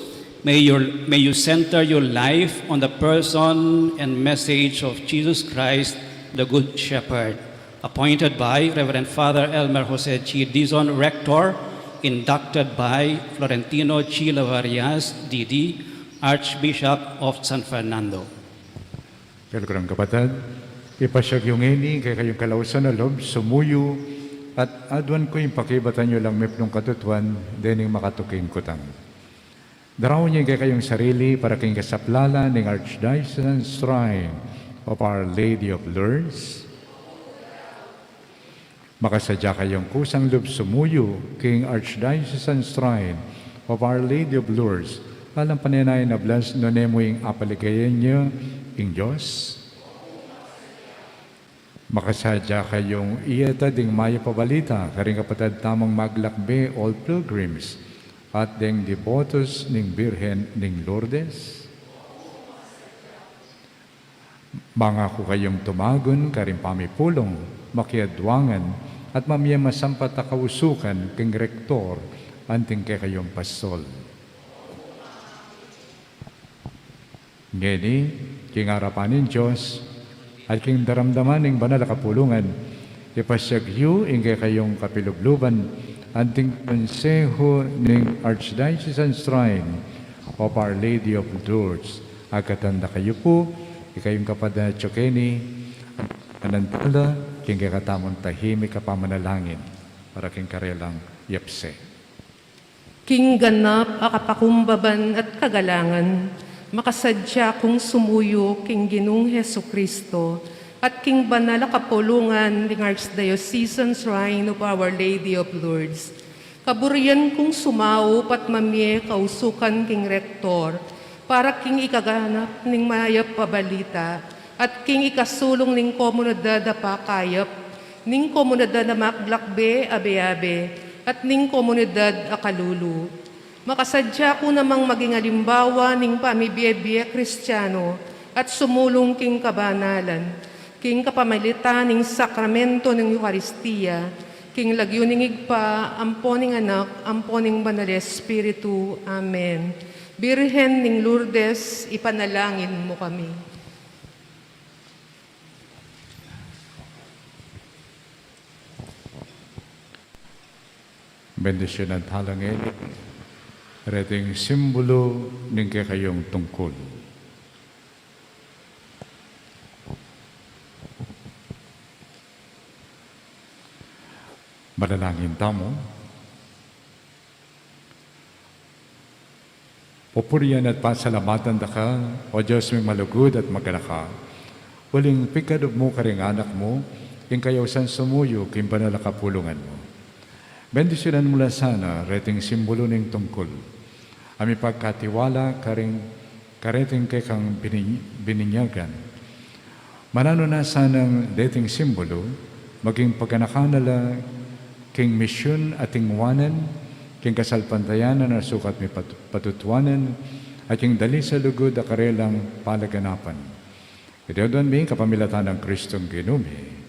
may you center your life on the person and message of Jesus Christ, the Good Shepherd, appointed by Reverend Father Elmer Jose G. Dizon, Rector, inducted by Florentino G. Lavarias, D.D., Archbishop of San Fernando. Kalkurang kapatid, ipasyag yung ini kay kayong kalausan na lob, sumuyo, at adwan ko yung pakibatan nyo lang mipnong katutuan, dening makatuking kutang. Daraw niya kay kayong sarili para kayong kasaplala ng Archdiocesan Shrine of Our Lady of Lourdes. Makasadya kayong kusang loob sumuyo king Archdiocesan Shrine of Our Lady of Lourdes. Alang panenay na blas no nemo yung apaligayan niyo ing Diyos. Makasadya kayong iyata ding maya pabalita karing kapatid tamang maglakbe all pilgrims at ding devotos ning Birhen ning Lourdes. Mga ko kayong tumagon karing pamipulong, makiadwangan at mamaya masampat akausukan king rektor anting kay kayong pastol. Ngeni, king harapanin Diyos at king daramdaman ning banal na kapulungan, ipasyagyo ingay kayong kapilubluban anting konseho ning Archdiocesan Shrine of Our Lady of Lourdes. Agkatanda kayo po, ikayong kapada Chokeni, anantala, king katamon tahimik kapamanalangin, para king karelang yapse. King ganap akapakumbaban at kagalangan, makasadya kong sumuyo King Ginong Heso Kristo, at King Banal Kapulungan ng Archdiocesan Shrine of Our Lady of Lourdes. Kaburian kong sumao pat mamye kausukan King Rektor, para King ikaganap ning mayap pabalita, at King ikasulong ning komunidad na pakayap, ning komunidad na maklakbe abe-abe, at ning komunidad akalulu. Makasadya ko namang maging alimbawa ning pamibiye-biye Kristiyano at sumulong King kabanalan, King kapamalitan ning sakramento ng Eucharistia, King lagyo ning igpa, ampo ning anak, ampo ning banal Espiritu. Amen. Birhen ning Lourdes, ipanalangin mo kami. Bendisyon at halangin, reting simbolo ng kayong tungkol. Manalangin tamo. Pupurian at pasalamatan da ka, o Diyos may malugod at magalaka. Waling pikadob mo karing anak mo, yung kayaw san sumuyo, king banal kapulungan mo. Bendisyonan mula sana, reting simbolo ng tungkol. Ami pagkatiwala, kareting kay kang bininyagan. Manano na sanang dating simbolo, maging pagkanakanala, king misyon at tingwanan, king kasalpantayanan na sukat may patutwanan, at king dali sa lugod a karelang palaganapan. Ito doon may kapamilatan ng Kristong Ginumi.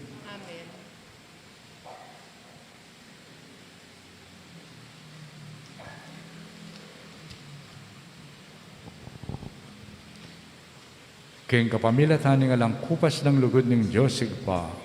King kapamilatan ng alang kupas ng lugod ng Diyos sigpa.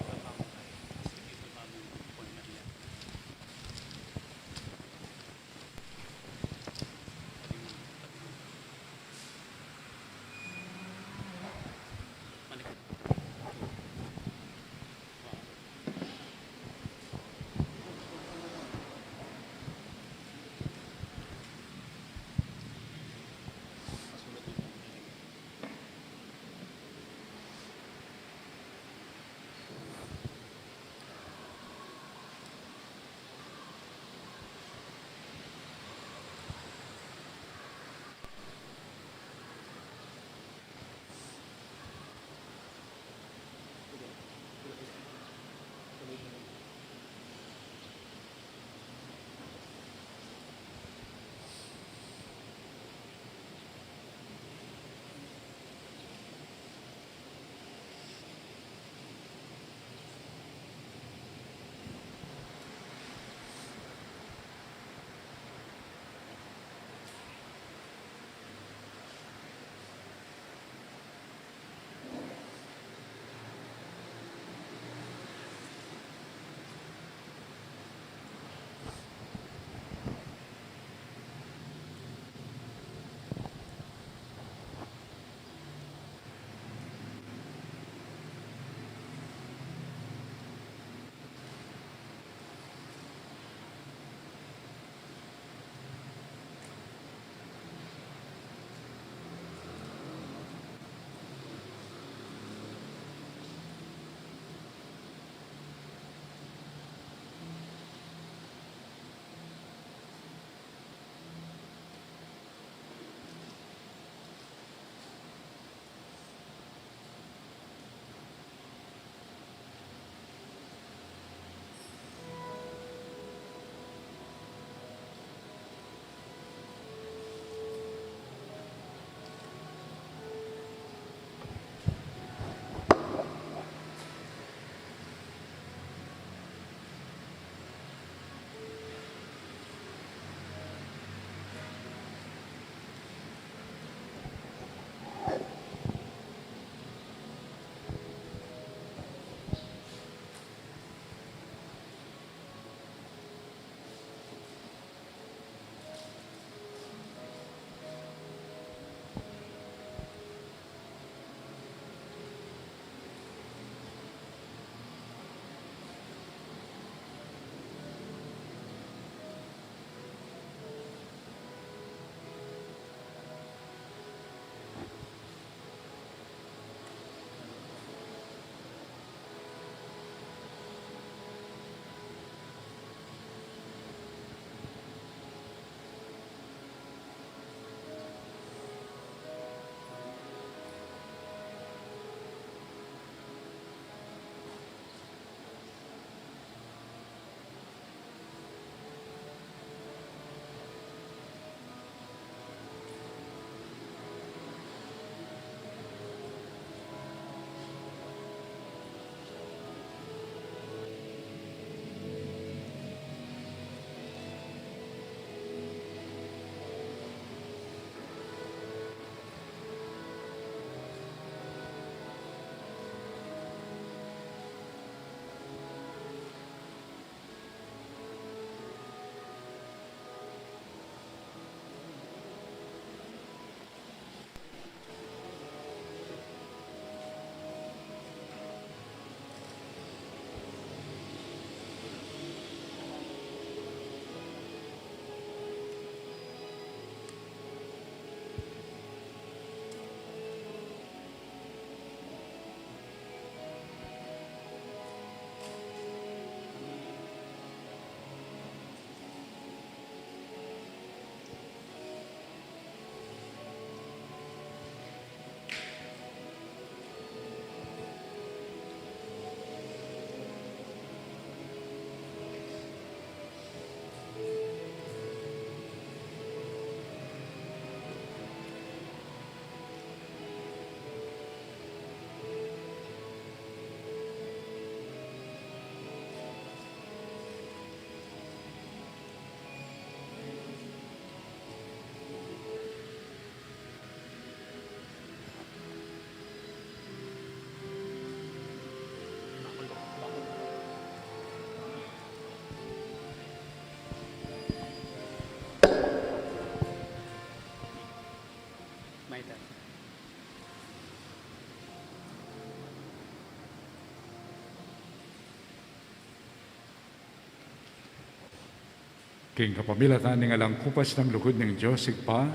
king kapamilatan ng alang kupas ng lugod ng Diyos, sigpa,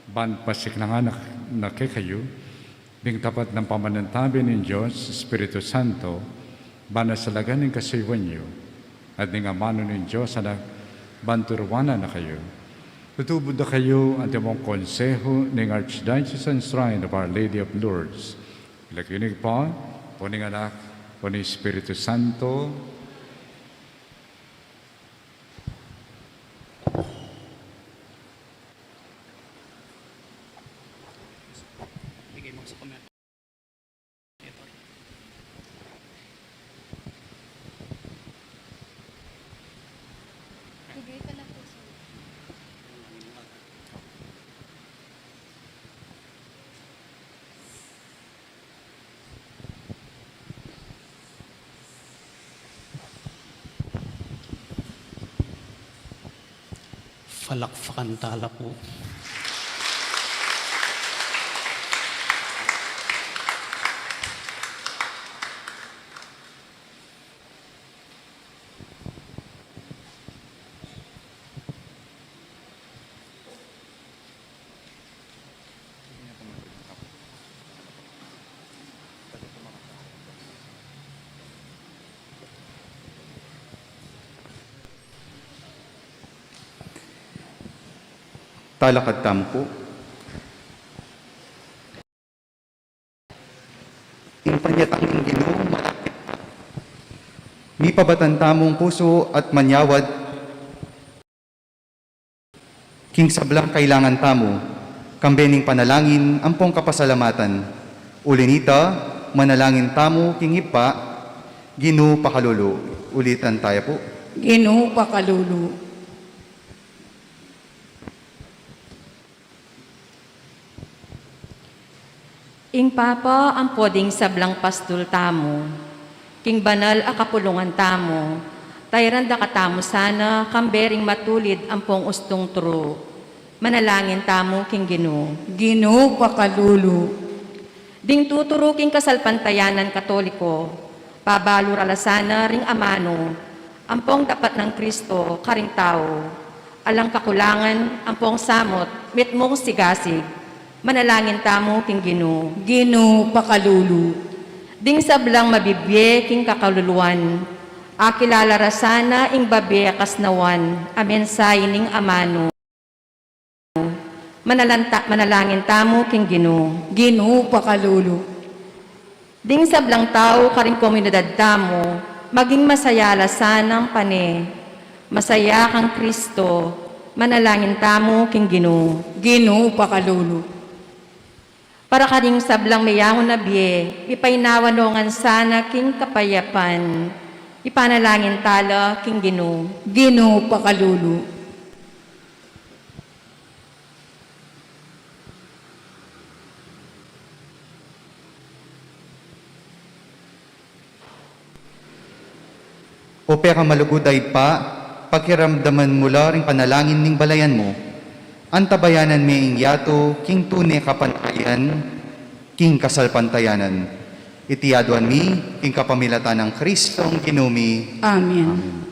ban pasik na nga nakikayo, ding tapat ng pamanantabi ng Diyos, Espiritu Santo, ban nasalagan ng kasaywan niyo, at ng amano ng Diyos, anak, banturwana na kayo. Tutubod na kayo at mong konseho ng Archdiocesan Shrine of Our Lady of Lourdes. Ilakinig pa, po ng anak, po ng Espiritu Santo. Bigay mo sa comment. Falakfakan tala po. Talakad tampo. Impanyatang ng Ginoo malapit. Mi pabatan tamong puso at manyawad. King sablang kailangan tamo, kambening panalangin ampong kapasalamatan. Ulinita, manalangin tamo king ipa, Ginoo pakalulu. Ulitan tayo po. Ginoo pakalulu. Ing Papa ang poding sablang pastul tamo, king banal a kapulungan tamo, tayranda katamo sana kambering matulid ang pong ustong turo. Manalangin tamo king Ginoo. Ginoo pakalulu. Ding tuturo king kasalpantayanan katoliko, pabalur alasana ring amano, ang pong dapat ng Kristo karing tao, alang kakulangan ang pong samot, mitmong sigasig, manalangin tamo king Ginoo. Ginoo pakalulu. Ding sablang mabibye king kakaluluan, akilala rasana ing babe kasnawan, amensay ning amano. Manalangin tamo king Ginoo. Ginoo pakalulu. Ding sablang tao karing komunidad tamo, maging masaya lasanang pane. Masaya kang Kristo, manalangin tamo king Ginoo. Ginoo pakalulu. Para karing sablang mayangon na biye, ipainawanongan sana king kapayapan. Ipanalangin tala king Ginoo. Ginoo pakalulu. O peka malugod ay pa, pakiramdaman mula ring panalangin ning balayan mo, antabayanan may ingyato, king tune kapantayan, king kasalpantayanan. Itiyaduan mi, king kapamilatan ng Kristong Ginumi. Amen.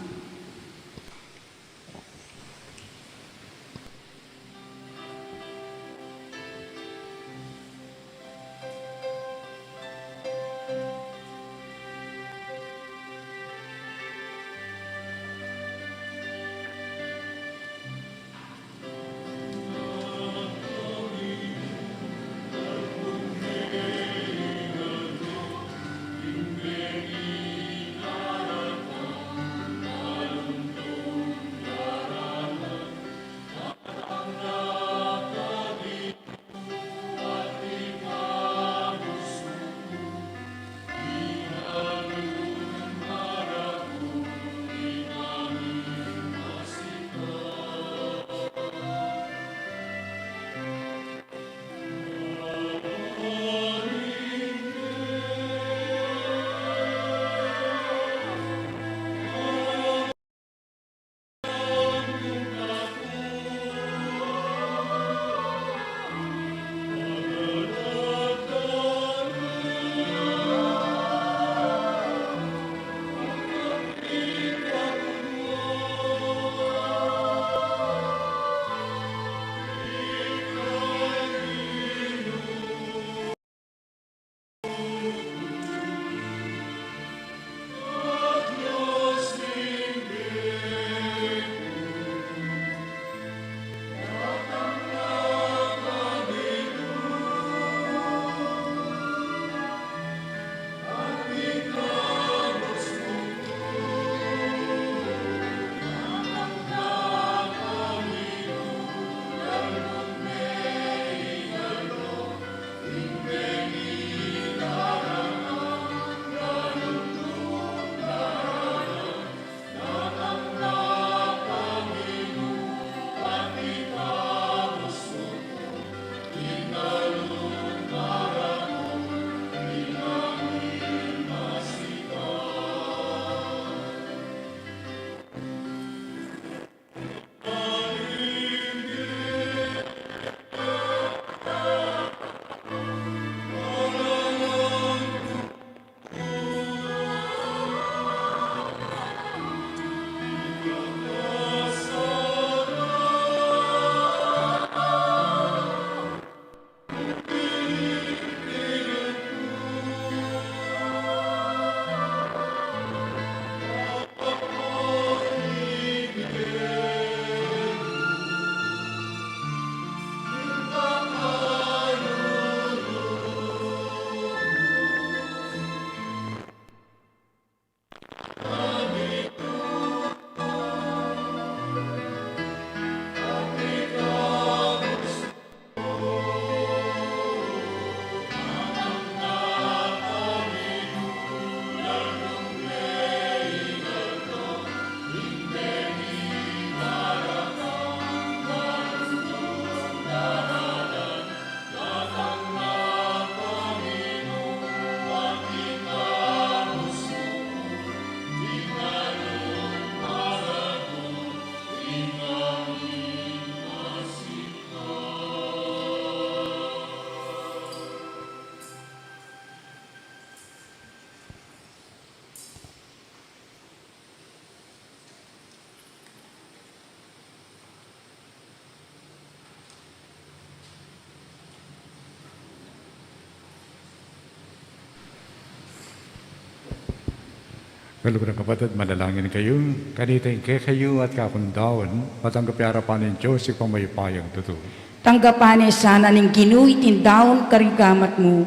Kalugurang kapatid, manalangin kayo, kanitay kayo at kakundawan, matanggap harapan ng Diyos ipang may payang totoo. Tanggapan sana ning ginuit tindawon karigamat mo,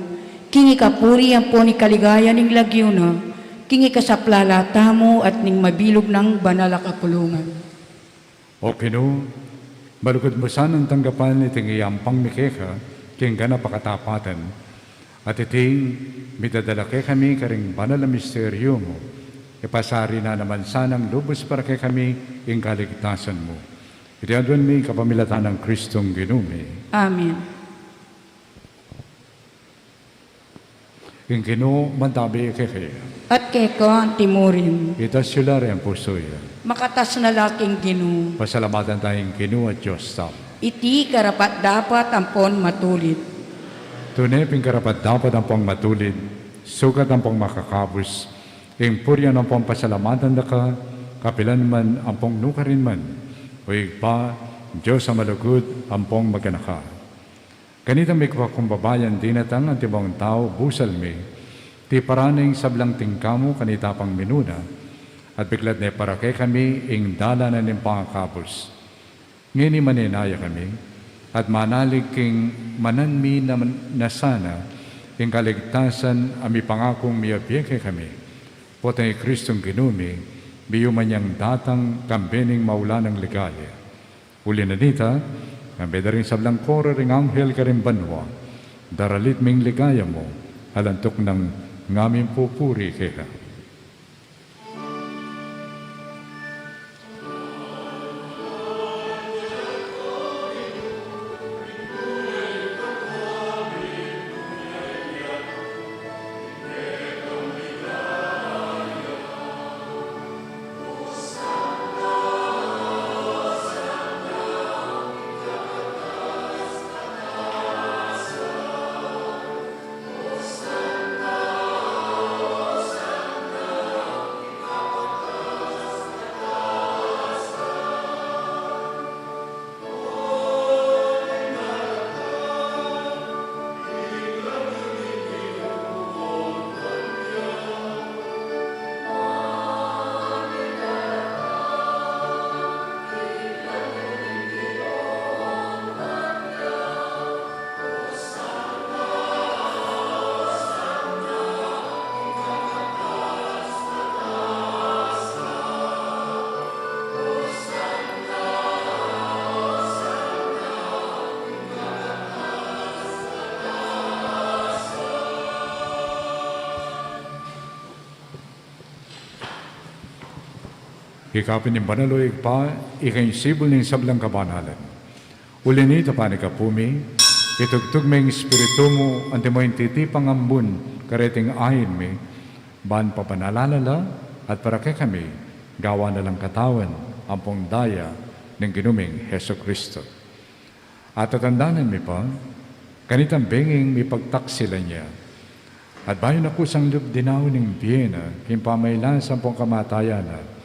kingi kapuri ang po ni kaligaya ning lagyo na, kingi kasaplalata mo at ning mabilog ng banal a kapulungan. O Kino, malugod mo sanang tanggapan iting iyampang mikeka, king ganap pakatapatan, at iting mitadala kami karing banal na misteryo mo, ipasari na naman sanang lubos para kami ing kaligtasan mo. Itiadwan mi kapamilatan ng Kristong Ginumi. Amen. Ing Kino, mantabi kaya. At keko ang timurin, Itas sila rin ang puso yan. makatas na laking ginu, Pasalamatan tayong Kino at Diyos tam. iti karapat dapat ampon matulit. Tunay ping karapat dapat ang pong matulid, sukat ang pong makakabus, ing puryan ang pong pasalamatan na ka, kapilan man ang pong nukarin man, o igpa, Diyos ang malugod ang pong maganaka. Kanita may kumbabayan dinatang ang tibong tao, busal mi, ti paraning sablang tingkamo kanita pang minuna, at biglat na parake kami ing dalanan ng pangakabus. Ngini maninaya kami, at manalig king mananmi na sana, ing kaligtasan ami pangakong miyabiyeke kami. Potay Kristong Ginumi, biyo man yang datang kambening maula ng ligaya. Uli na dita, ang bedaring sablang kora ring anghel ka rin banwa, daralit ming ligaya mo, alantok ng ngamin pupuri kaya. Ikapin ng banaloy pa, ikaisibol ng sablang kabanalan. Uli ni tapani ka pumi, itugtog may espiritu mo, ante mo yung titipang ambun, kareting ahin mi, ban papanalala at para kay kami, gawa na lang katawan, ampong daya ng ginuming Heso Kristo. At tatandanan mi pa, kanitang benging mi pagtaksila niya, at bayon ako sang lubdinaw ng Vienna, kimpamaylan sa ampong kamatayan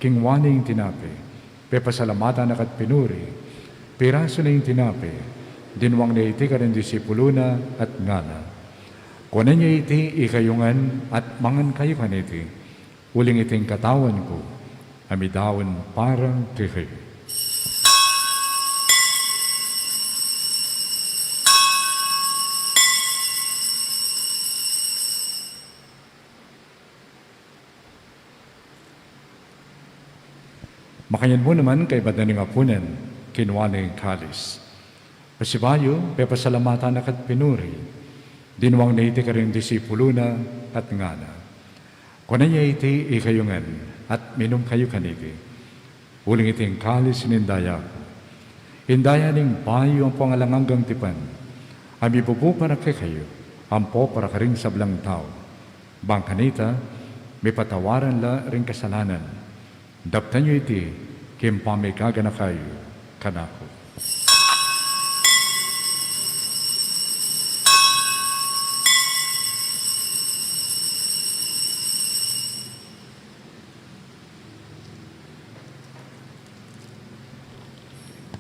king waning tinapi, pepasalamatan na kat pinuri, piraso na yung tinapi, dinwang na iti ka rin disipulo na at ngana. Kunan niya iti ikayungan at mangan kayo kaniti, uling iting katawan ko, amidawan parang kikay. Makayan mo naman kay badaning apunan, kinwaning kalis. Pasibayo, pepasalamatan na kat pinuri, dinwang na iti ka rin disipulo na at ngana. Kunan niya iti ikayungan at minom kayo kaniti. Uling iting kalis nindaya ko. Indaya ning payo ang pangalanganggang tipan. Ami bubu para kay kayo, ampo para karing sablang tao. Bang kanita, may patawaran la ring kasalanan. Daptan nyo iti, kimpamikaga na kayo, kanako.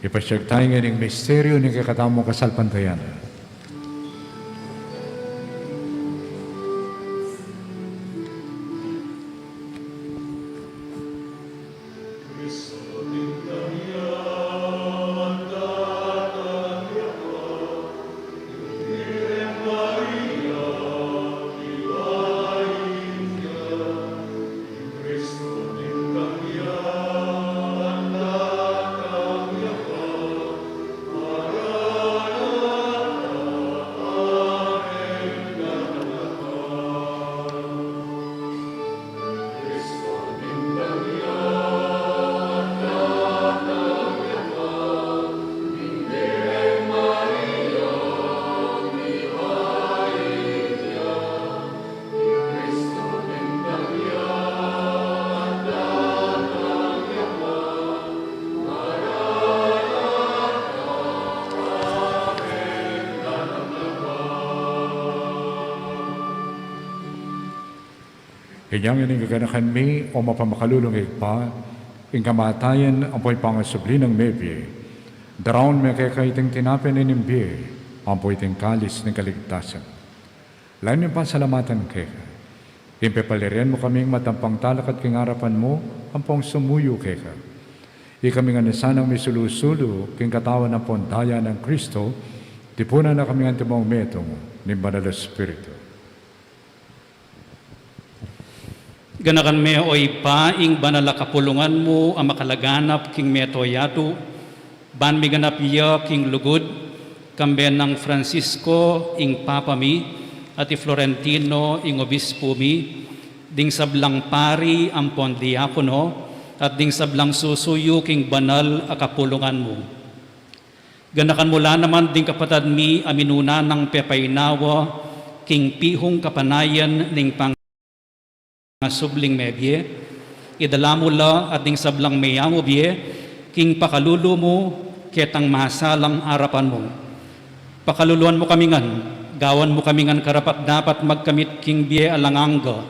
Ipasyag tayo ngayon ng misteryo ng kakatamong kasalpantayan. Hinyang ining gaganakan mi o mapamakalulong pa, ing kamatayan ang po'y pangasubli ng mebye. Daraon may kakaiting tinapin inimbye, ang po'y kalis ng kaligtasan. Lain yung pasalamatan keka. Impepalirian mo kaming matampang talak at kingarapan mo, ang pong sumuyo keka. Ikami nga nasanang may sulusulo, king katawan ng pondaya ng Kristo, tipunan na kami ang timong metong ni Banal na Espiritu. Ganakan me oy pa ing banal na kapulungan mo ang makalaganap king metoyatu, ban mi ganap iya king lugod, kamben ng Francisco ing Papa mi, at Florentino ing Obispo mi, ding sablang pari ang pondiakono, at ding sablang susuyo king banal a kapulungan mo. Ganakan mula naman ding kapatad mi aminuna ng pepaynawa, king pihong kapanayan ning pang subling mebye, idala mo la at ding sablang mayamo bye, king pakalulo mo, ketang masalang arapan mo. Pakaluluan mo kamingan, gawan mo kamingan karapat dapat magkamit king bye alanganga,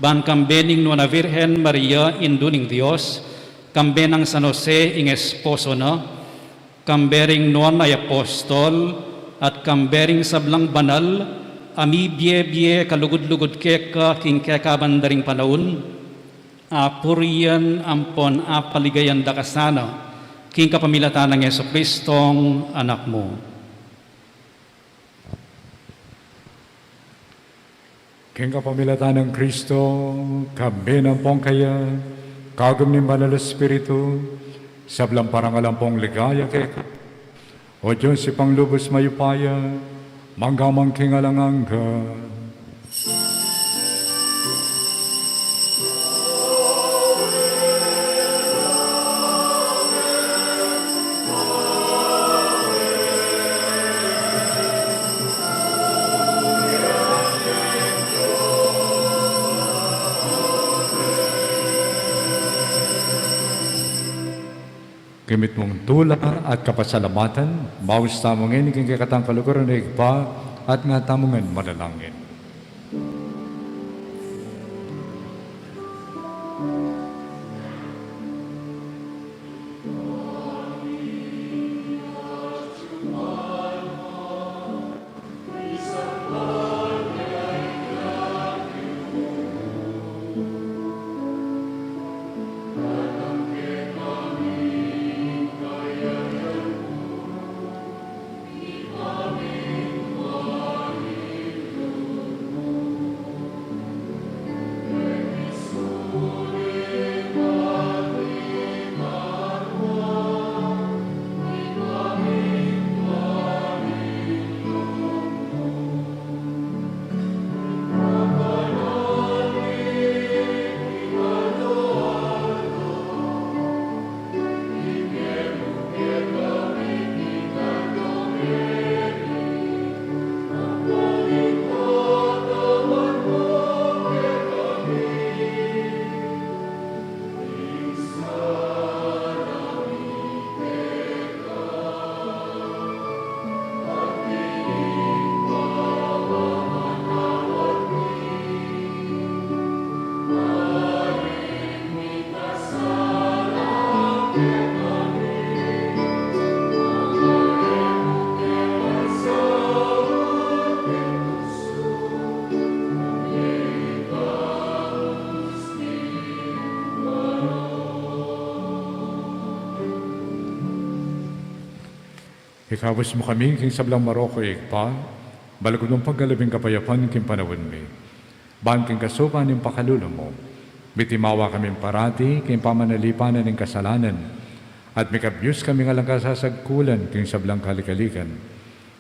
ban kambening nuna Virgen Maria induning Dios, kambenang San Jose ing esposo na, kambering nuan ay apostol, at kambering sablang banal, ami bie kalugod-lugod keka king kekabandaring panahon, apurian ampon apaligayan dakasana, king kapamilatan ng Yeso Kristong anak mo. King kapamilatan ng Kristo, kami ng pong kaya, kagam ni Banal na Espiritu, sablang parangalang pong ligaya keka. O Diyos, ipanglubos mayupaya, manggamang kingalangangga. Kimit mong tula at kapasalamatan, maus tamungin, iking kakatang kaluguran na igpa, at nga tamungan manalangin. Ikabos mo kami, king sablang Maroko igpa, balagod ng paggalabing kapayapan, king panawin mi. Ban king kasukan ng pakalulo mo, bitimawa kami parati, king pamanalipanan ng kasalanan, at mikabyus kami nga lang kasasagkulan, king sablang kalikalikan.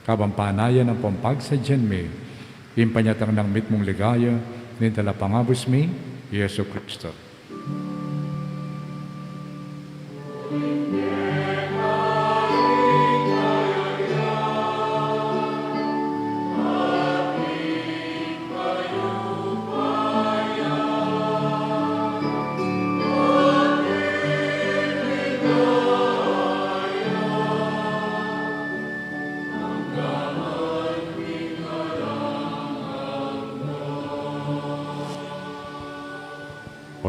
Kabampanayan ang pampagsadyan mi, impanyatang ng mitmong ligaya, nintala pangabos mi, Yesu Kristo.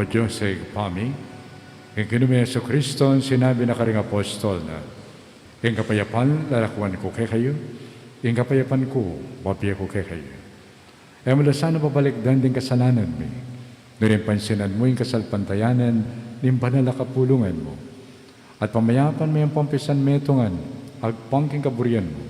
Diyos sa ikapami, ang kinumi Yesu Kristo ang sinabi na karing apostol na, ang kapayapan lalakuan ko kay kayo, ang kapayapan ko babiya ko kay kayo. Ay mula sana babalikdan din kasalanan mo, doon pansinan mo yung kasalpantayanan ng banal na kapulungan mo, at pamayapan mo yung pampisan metongan, agpangking kaburian mo,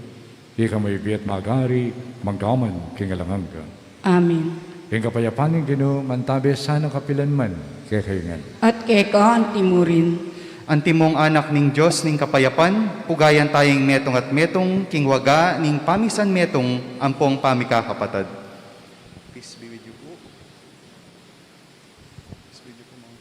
di ka may biyat magari, maggaman, kingalangang ka. Amen. Yung kapayapan ng Ginoo, mantabi sana kapilan man, kay kayo nga. At keka ang timurin. Antimong anak ning Diyos ning kapayapan, pugayan tayong metong at metong, kingwaga ning pamisan metong, ampong pamikakapatad. Peace be with you po. Peace be with you po, Ma'am.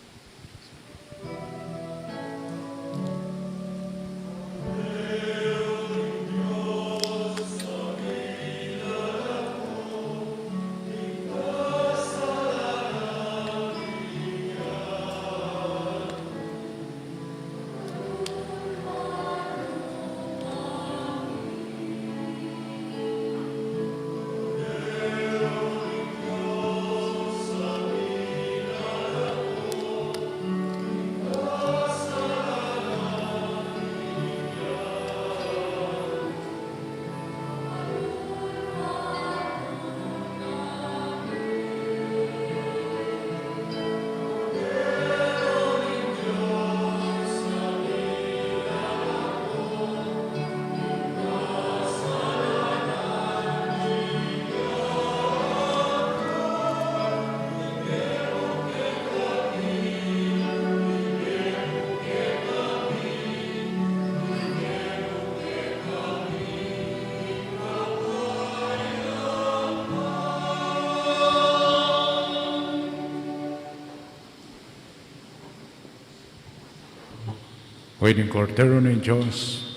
Hoy ning kordero ng Diyos,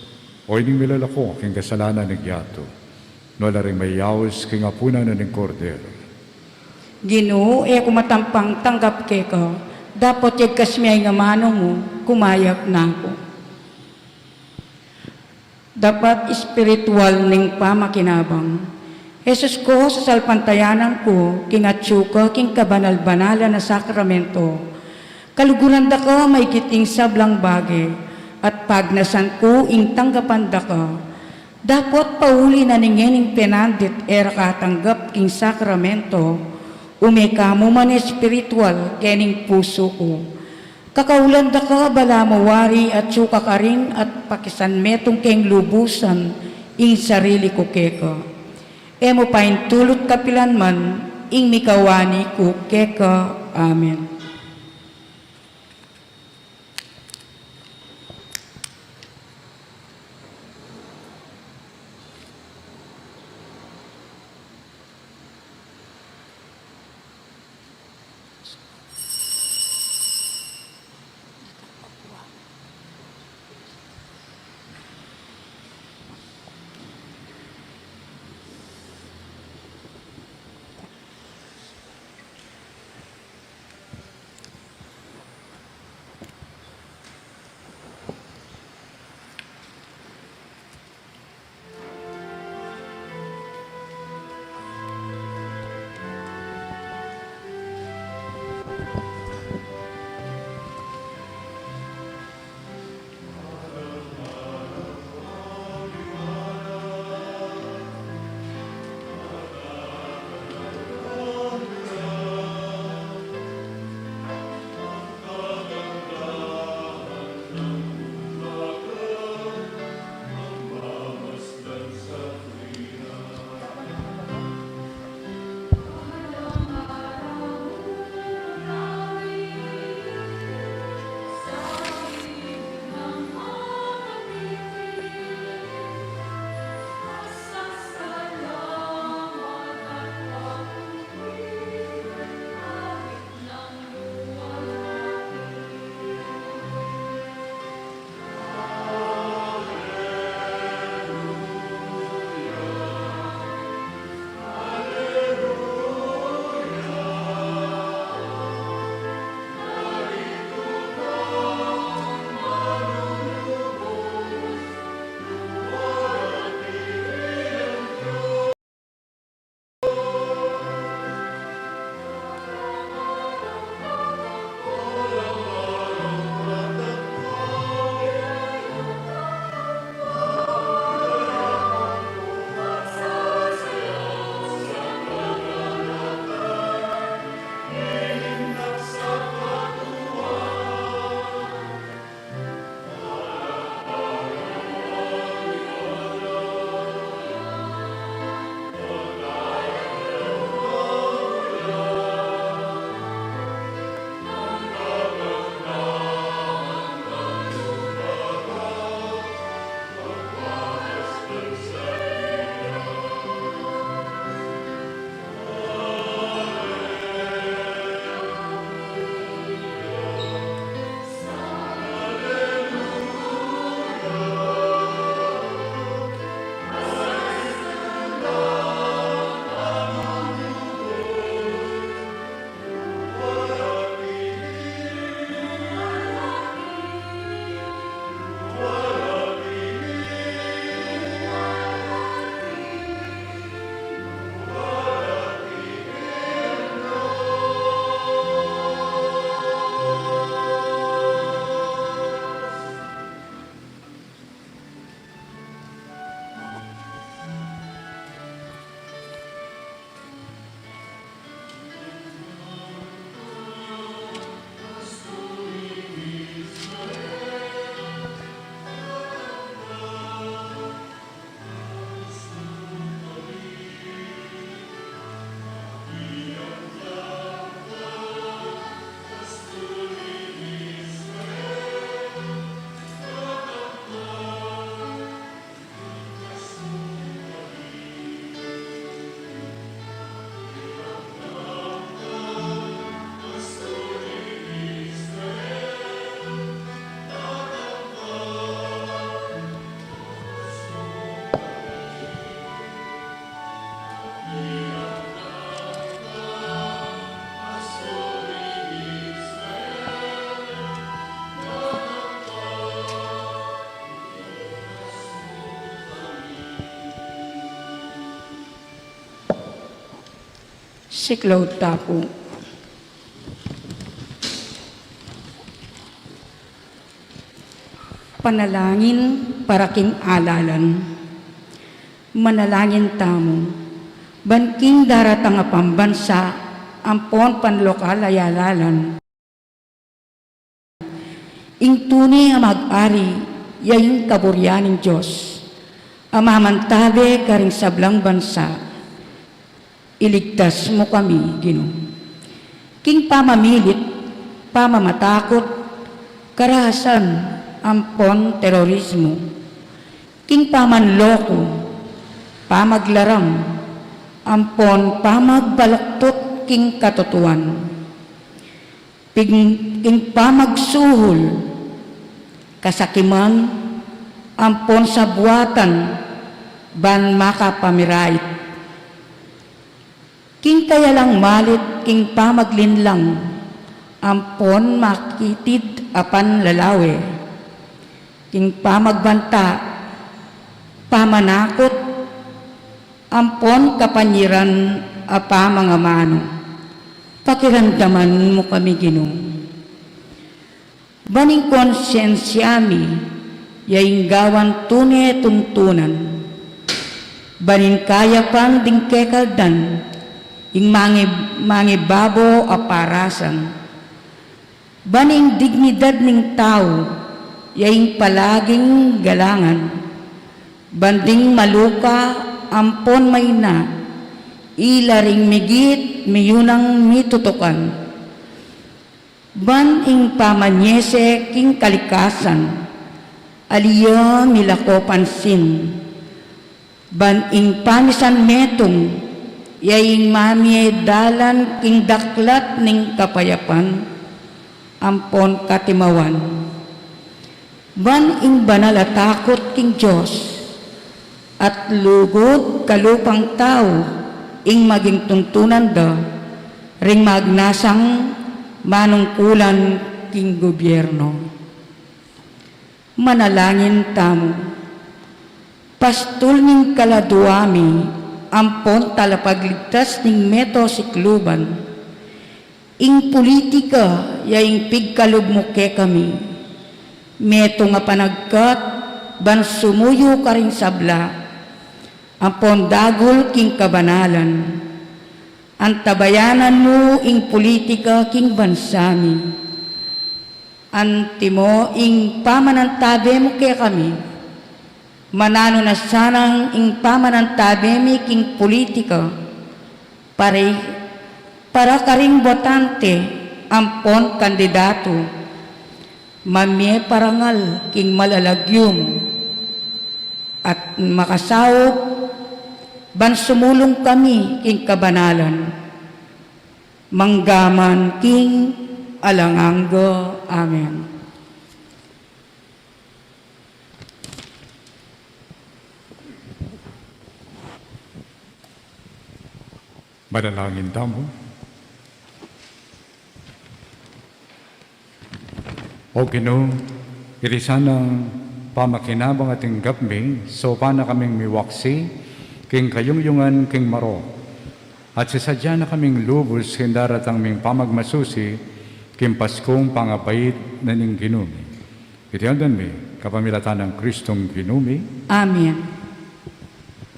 hoy ning milalako, king kasalanan ng yato, no ring mayawas king apunan na ng kordero. Ginoo, ako matampang tanggap keka. Dapat yung kasmiyay nga mano mo, kumayak na ako. Dapat espiritual ning pamakinabang. Jesus ko, sa salpantayanan ko, king atsuka, king kabanal-banala na sakramento. Kaluguran da ka, may kiting sablang bagay. At pagnasan ko, ing tanggapan da ka. Dapat pauli na ningening penandit era katanggap king sakramento. Umeka mo man espiritual kening puso ko. Kakaulan da ka bala mawari at suka ka rin at pakisan metong keng lubusan ing sarili ko keka. Emo pain tulot kapilan man ing mikawani ko keka. Amen. Si Claude Tapo. Panalangin para king alalan. Manalangin tamo. Banking daratang pambansa, ampon panlokal ayalalan. Ing tunay nga mag-ari, yaing kaburyaning Diyos. Amamantabe karing sablang bansa. Iligtas mo kami, Ginoo. King pamamilit, pamamatakot, karahasan, ampon terorismo. King pamanloko, pamaglaram, ampon pamagbalaktot king katotoan. King pamagsuhol, kasakiman, ampon sa buwatan, ban makapamirait. King kaya lang malit, king pamaglinlang, ampon makitid apan lalawe. King pamagbanta, pamanakot, ampon kapanyiran apa mga mano. Pakiramdaman mo kami, Ginoo. Baning konsensyami, yaing gawan tunay tuntunan. Banin kaya pang dingkekaldan, ing mangibabo aparasan. Baning dignidad ning tao, yaing palaging galangan. Banding maluka, ampon may na, ilaring migit, miyunang mitutukan. Ban ing pamanyese king kalikasan, aliya milako pansin. Ban ing pamisan metong, yaing mamie dalan king daklat ning kapayapan, ampon katimawan. Ban ing banalatakot king Diyos, at lugod kalupang tao, ing maging tuntunan da, ring magnasang manungkulan king gobyerno. Manalangin tamo, pastul ning kaladuami, ampon talapagligtas ning meto sikluban, ing politika, yaing pigkalugmuke kami, meto nga panagkat, ban sumuyo ka ring sabla, ampon dagol king kabanalan, antabayanan mo ing politika king bansami, antimo ing pamanantabe mo kaya kami, manano na sanang ing pamanantabe mi king politika, para karing botante, ampon kandidato, mamye parangal king malalagyum, at makasawop, ban sumulong kami king kabanalan, manggaman king alanganggo. Amen. Manalangin tamo. O Ginoo, irisan ng pamakinabang ating gapmi, so paano kaming miwaksi, king kayungyungan king maro, at sisadya na kaming lubos king daratang ming pamagmasusi, king Paskong pangapait na ning ginumi. Itiyandan mi, kapamilatan ng Kristong ginumi. Amen.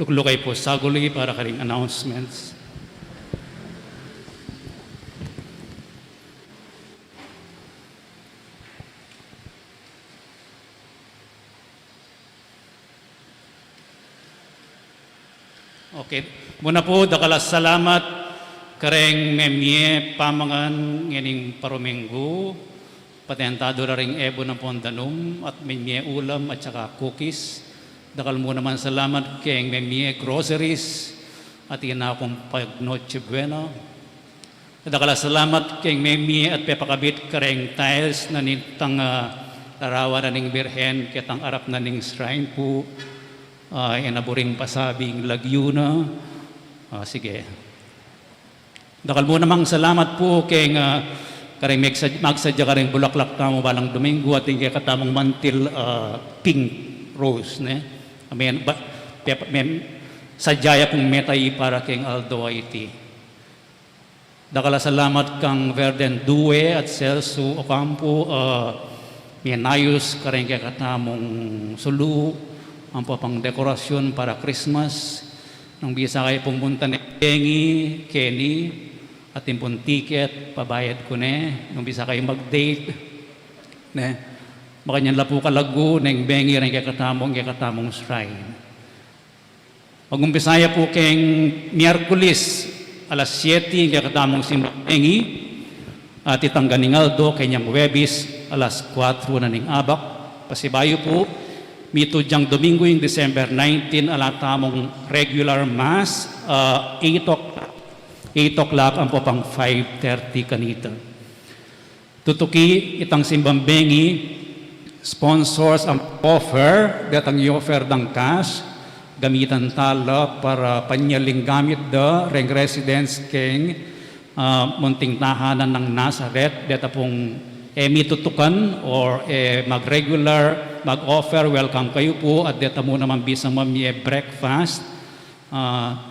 Luklukay po saguli para karing announcements. Okay. Muna po, dakalas salamat kareng memye pamangan ngening parumenggo, patentado na ring ebo ng pondanum at memye ulam at saka cookies. Dakal mo naman salamat keng memye groceries at ina akong pag Noche Buena. Dakalas salamat keng memye at pepakabit kareng tiles na nitang larawan na ning birhen kitang arap na ning shrine po. Inaburing pasabing Lagyuna. Sige. Dakal mo namang salamat po kay karing magsadya karing bulaklak tamo balang Domingo at kay katamong mantil pink rose. Ne? Amen. Sadyaya pong metay para kay Aldo Haiti. Dakala salamat kang Verden Due at Celso Ocampo, minayos kareng kaya katamong sulu, ang pang dekorasyon para Christmas. Nung bisa kayo pumunta ni Kenny, at impon ticket, pabayad ko ne. Nung bisa kayo mag-date, ne. Baka niyan lapu kalago, neng bengi rin kaya katamong shrine. Mag-umpisaya po keng Miyerkules, alas 7, kaya katamong simbengi, at itang ganingaldo, kanyang Webis, alas 4 na ning abak. Pasibayo po, mito diyang Domingo yung December 19, alatamong regular mass, 8 o'clock ang po pang 5:30 kanita. Tutuki itang simbambengi, sponsors ang offer, datang i-offer ng cash, gamitan tala para panyaling gamit da reng residence keng munting tahanan ng Nazareth, data pong mitutukan or mag-regular, mag-offer, welcome kayo po, at data mo naman bisang mamie breakfast,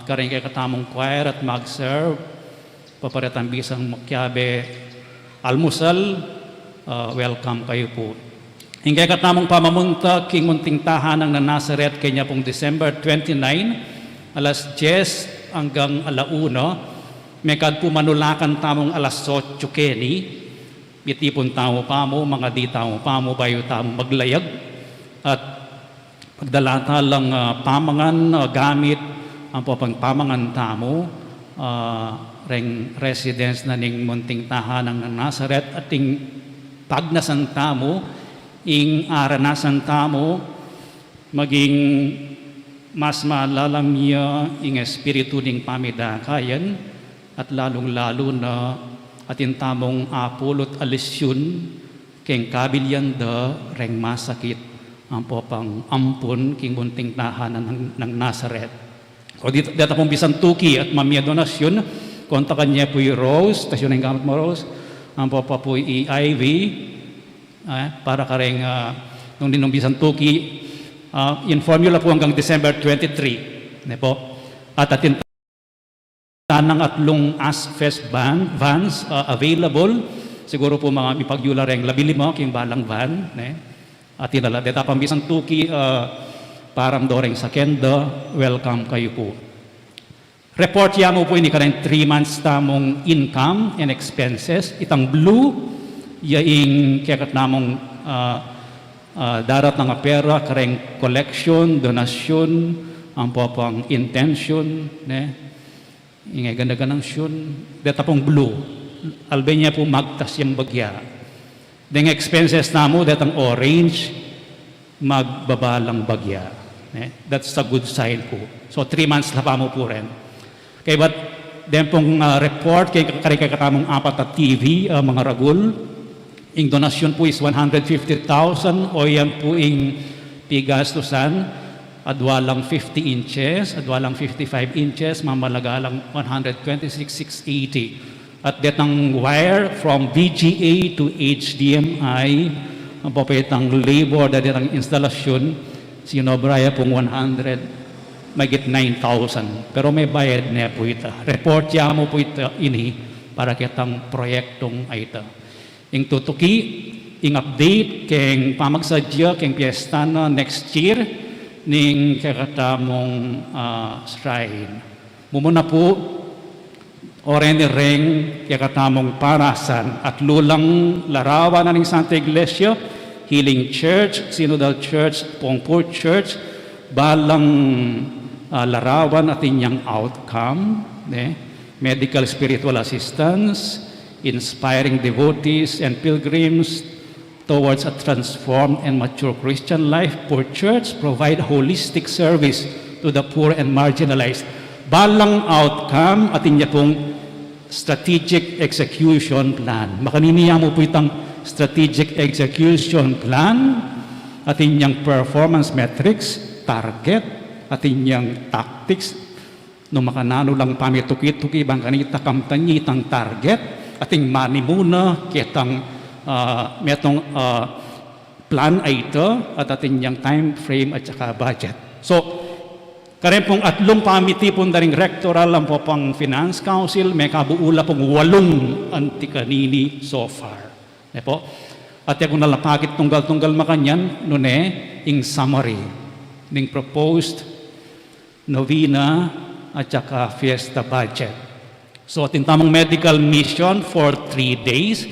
karing kay katamong choir at mag-serve, paparetan bisang makyabe almusal, welcome kayo po. Hingkay katamong pamamunta, king munting tahanan ng Nazareth, kanya pong December 29, alas 10 hanggang alauna, may kad po manulakan tamong alas 8 keni, bitipon tao pa mo, mga di tao pa mo, bayo tamo maglayag, at pagdalata lang pamangan, gamit, ang po pang pamangan tamo, reng residence na ning munting tahanan ng Nazareth, at ting pagnasan tamo, ing aranasan tamo, maging mas malalam niya ing espiritu ning pamidakayan, at lalong-lalo na atin tamong apulot alisyon keng kabilyan da reng masakit ang popang ampun king munting tahanan ng Nazareth. O dito pong bisan tuki at mamia donasyon, kontakan niya po yung Rose, tasyon ang gamit mo Rose, ang popa po i-IV, para kareng nung dinumbisan tuki, in formula po hanggang December 23. Ne po. At atin tanang atlong ASFES vans available. Siguro po mga ipagyula reng labili mo king balang van. Ne? At inala, deta pambisang tuki, param doreng sa kenda, welcome kayo po. Report ya mo po ini kareng 3 months tamong income and expenses. Itang blue, yaing kayakat namong darat ng pera, kareng collection, donasyon, ang po pang intention, ne? Ingay ganda-ganang syon, data pong blue, Albania po magtas yung bagya. Deng expenses namo, datang orange, magbabalang bagya. Ne? That's a good sign po. So 3 months na pa mo po rin. Kaya ba't den pong report, kay karikatamong 4 at TV, mga ragul, ing donasyon po is 150,000 o yan po ing pigastusan, adwalang 50 inches, adwalang 55 inches, mamalagalang 126,680. At detang wire from VGA to HDMI, ang papitang labor na detang instalasyon, sinobraya pong 100, magit 9,000. Pero may bayad na po ito. Report ya mo po ito ini para kitang proyektong ito. Ing tutuki, ing update, keng pamagsadya, keng piyesta na next year, ning kakatamong shrine. Mumuna po, oreni reng kakatamong parasan at lulang larawan na ning Santa Iglesia, Healing Church, Synodal Church, Pongport Church, balang larawan at inyang outcome, medical spiritual assistance, inspiring devotees and pilgrims towards a transformed and mature Christian life. Poor Church provide holistic service to the poor and marginalized. Balang outcome at inya pong strategic execution plan. Makaniniya mo po itang strategic execution plan at inyang performance metrics, target, at inyang tactics. No makanano lang pamituki-tuki bang kanita kamtanyitang target, ating mani muna kitang metong plan ay ito at ating yung time frame at saka budget. So, Karen pong atlong pamiti pong daring rectoral ang po pang Finance Council, may kabuula pong 8 antikanini so far. Ne po? At kung nalapakit tunggal-tunggal makanyan, nune, in summary, ning proposed novena at saka fiesta budget. So, tintamong medical mission for 3 days,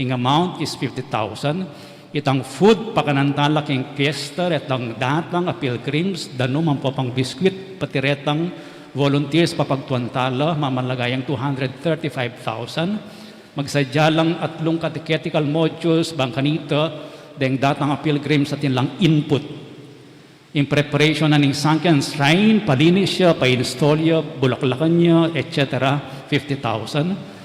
in amount is 50,000. Itang food, pakanantala king fiesta, retang datang a pilgrims, danuman po pang biskwit, pati retang volunteers papagtuantala, mamalagayang 235,000. Magsadya lang atlong catechetical modules, bangkanita, deng datang a pilgrims at lang input. In preparation na ning sunken shrine, palinis siya, pa-install niya, bulaklakan niya, etc., 50,000.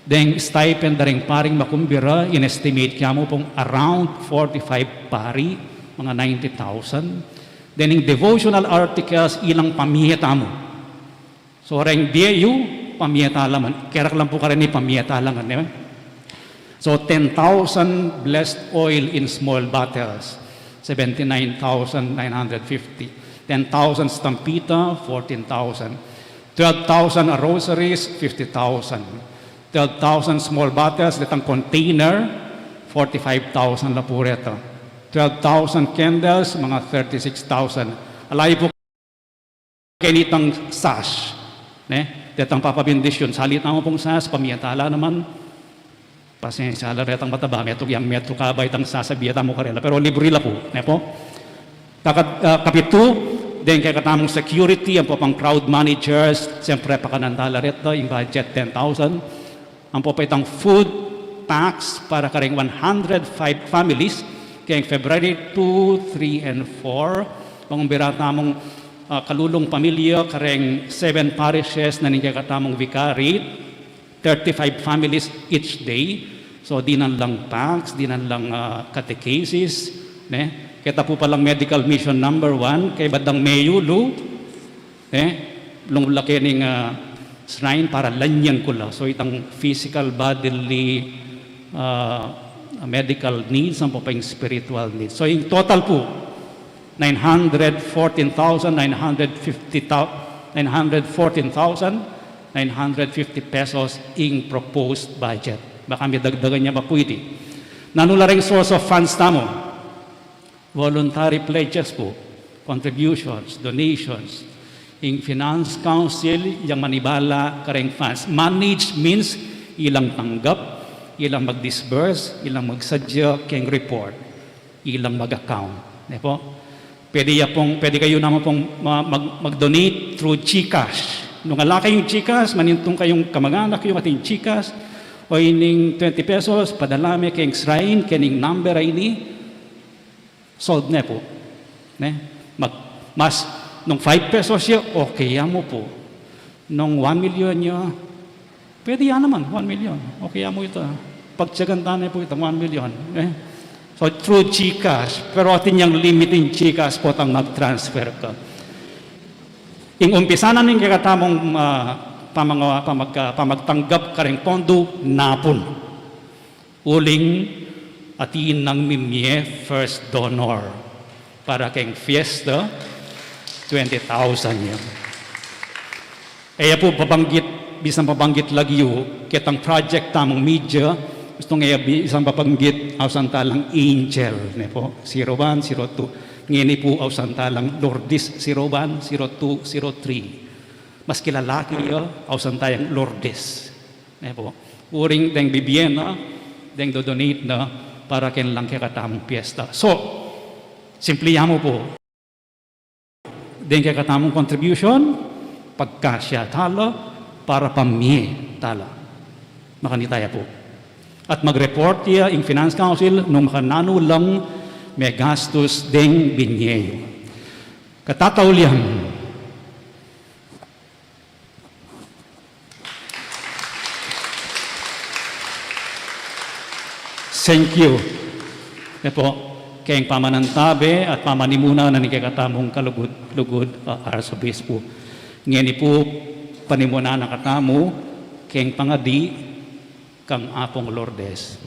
Then stipend na rin paring makumbira, in-estimate kaya mo pong around 45 pari, mga 90,000. Then yung devotional articles, ilang pamiyeta mo. So rin DAU, pamiyeta laman. Kaya lang po ka rin ni pamiyeta lang. So 10,000 blessed oil in small bottles, 79,950. 10,000 stampita, 14,000. 12,000 rosaries, 50,000. 12,000 small bottles, ditang container, 45,000 na po rito. 12,000 candles, mga 36,000. Alay po kinitang sash. Ditang papabindisyon. Salit na mo pong sash, pamiyatala naman. Pasensya, retang mataba, yang metro kabay tang sasabiyata mo karela. Pero librila po. Kapitu, then kaya katamong security, ang po pang crowd managers, siyempre pakanandala rito, yung budget 10,000. Ang popetang food tax para karing 105 families kaya February 2, 3, and 4 pangumbira tamong kalulong pamilya karing 7 parishes na ninyo katamong vicary 35 families each day. So dinan lang tax, dinan lang catechesis, kita po palang medical mission number 1 kay badang Mayulu, laki ning shrine para lanyan ko lang. So itang physical, bodily, medical needs, ang papayang spiritual needs. So yung total po, 914,950 pesos in proposed budget. Baka may dagdagan niya pa pwede. Nanula rin source of funds tamo. Voluntary pledges po, contributions, donations, in Finance Council, yung manibala kareng funds. Manage means ilang tanggap, ilang mag-disburse, ilang magsadya, keng report, ilang mag-account. Pwede kayo naman pong mag-donate through GCash. Nung alakay yung GCash, manintong kayong kamag-anak yung ating GCash, o ining 20 pesos, padalami keng shrine, kening number ay ini, solved na po. Nung 5 pesos siya, okay yan mo po. Nung 1 million niya, pwede yan naman, 1 million. Okay yan mo ito. Pagtsagantaan po ito, 1 million. So, through GCash. Pero atin yung limiting GCash po tang mag-transfer ka. Yung umpisa na ning kakatamong pamagtanggap ka rin pondo, napon. Uling atin ng mimye first donor para keng fiesta, 20,000 yan. Kaya po bisang pabanggit lagyo, kitang project tamong media, gusto nga isang pabanggit awsan talang Angel, 01, 02. Ngini po awsan talang Lourdes, 01, 02, 03. Mas kilalaki yun, awsan tayang Lourdes. Uring deng bibigyan na, deng dodonate na, para ken lang kakatamong piyesta. So, simple mo po, deng katamong contribution, pagkasya tala, para pamye tala. Makanitaya po. At mag-report niya in Finance Council nung makanano lang may gastos deng binyeyo. Katataulian. Thank you. Kayang pamanantabe at pamanimuna na nikakatamong kalugod Arsobispo. Ngayon po, panimuna na katamo, kayang pangadi, kang Apong Lourdes.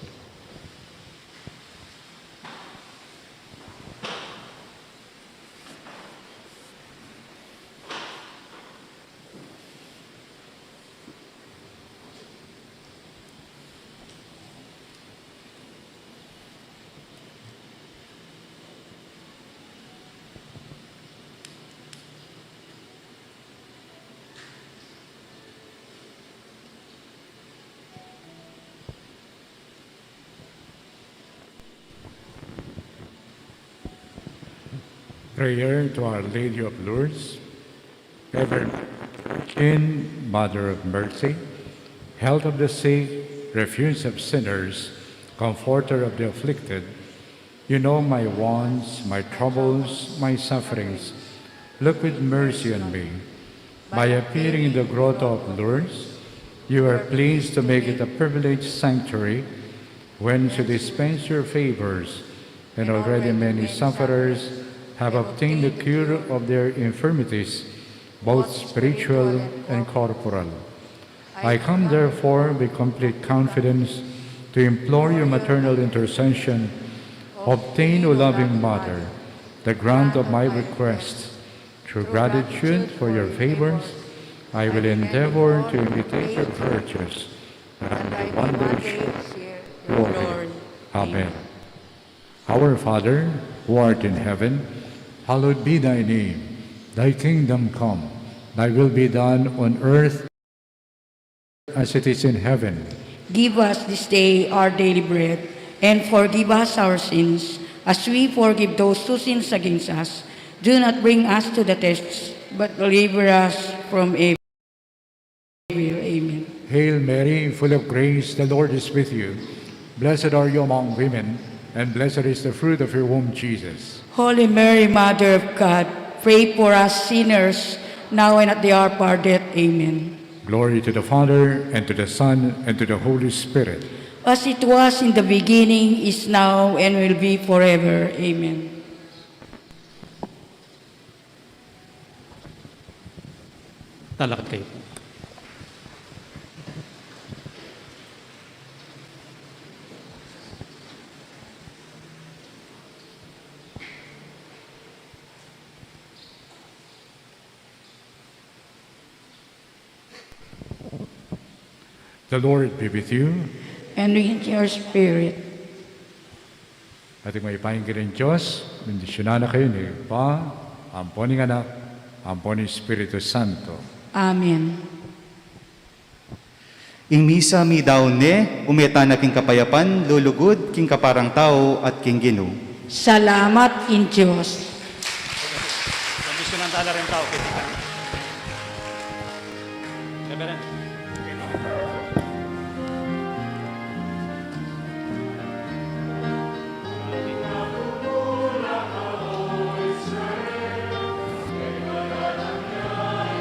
Prayer to Our Lady of Lourdes, ever Virgin, Mother of Mercy, health of the sick, refuge of sinners, comforter of the afflicted, you know my wants, my troubles, my sufferings. Look with mercy on me. By appearing in the grotto of Lourdes, you are pleased to make it a privileged sanctuary whence you dispense your favors, and already many sufferers have obtained the cure of their infirmities, both spiritual and corporal. I come therefore with complete confidence to implore your maternal intercession. Obtain, O loving Mother, the grant of my request. Through gratitude for your favors, I will endeavor to imitate your virtues and I wonders share your glory. Amen. Our Father, who art in heaven, hallowed be thy name. Thy kingdom come, thy will be done on earth as it is in heaven. Give us this day our daily bread, and forgive us our sins, as we forgive those who sin against us. Do not bring us to the test, but deliver us from evil. Amen. Hail Mary, full of grace, the Lord is with you. Blessed are you among women, and blessed is the fruit of your womb, Jesus. Holy Mary, Mother of God, pray for us sinners, now and at the hour of our death. Amen. Glory to the Father, and to the Son, and to the Holy Spirit. As it was in the beginning, is now, and will be forever. Amen. Lalakad kayo po. The Lord be with you. And with your spirit. Ating may pahinggan ng Diyos, bendisyonan na kayo ni Pa, ampon ng Anak, ampon ng Espiritu Santo. Amen. Ing misa mi daon ne, umeta na king kapayapan, lulugod, king kaparang tao, at king Ginoo. Salamat in Diyos. Kondisyon ng tala rin tao, kritika. Reverend.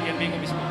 Yan ba yung mismo?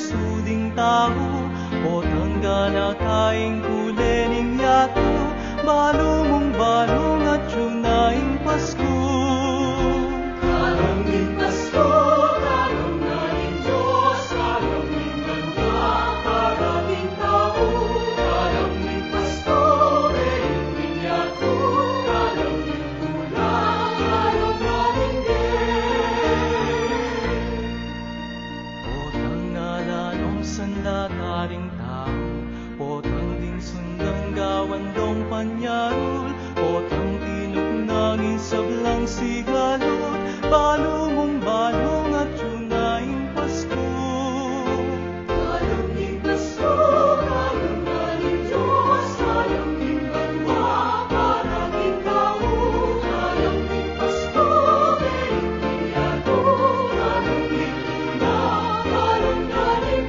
pusuding tao, o tangga na kaing kulening yato, balumong balong at yunaing Pasko. Karaming Pasko, karangaling Diyos, karaming ganda, karaming tao, karaming Pasko, reyong yato, karaming tula, karangaling Potang nalanong sandataring tao, potang din sundang gawandong panyarul, potang tinugnangin sablang sigalot, balumong balong at yunaing Pasko. Karaming Pasko, karangaling Diyos, karaming ganda, karaming tao, karaming Pasko, reyong yato, karaming tula, karangaling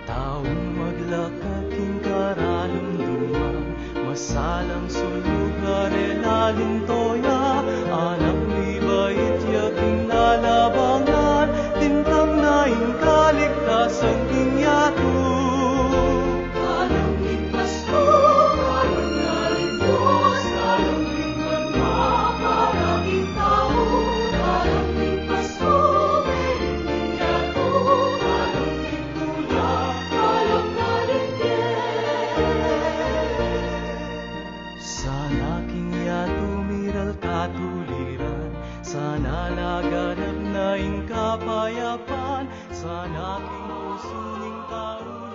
Taong maglakad king karalumduman, masalang sulugan elaling toya, anak ni bait yaking lalabangan, tintang naing kaligtasan king yato. Karaming Pasko, karangaling Diyos, karaming ganda, karaming tao, karaming Pasko, reyong yato, karaming tula, karangaling Sana king yato miral katuliran, sana naganap na ing kapayapan, sana king usuning taon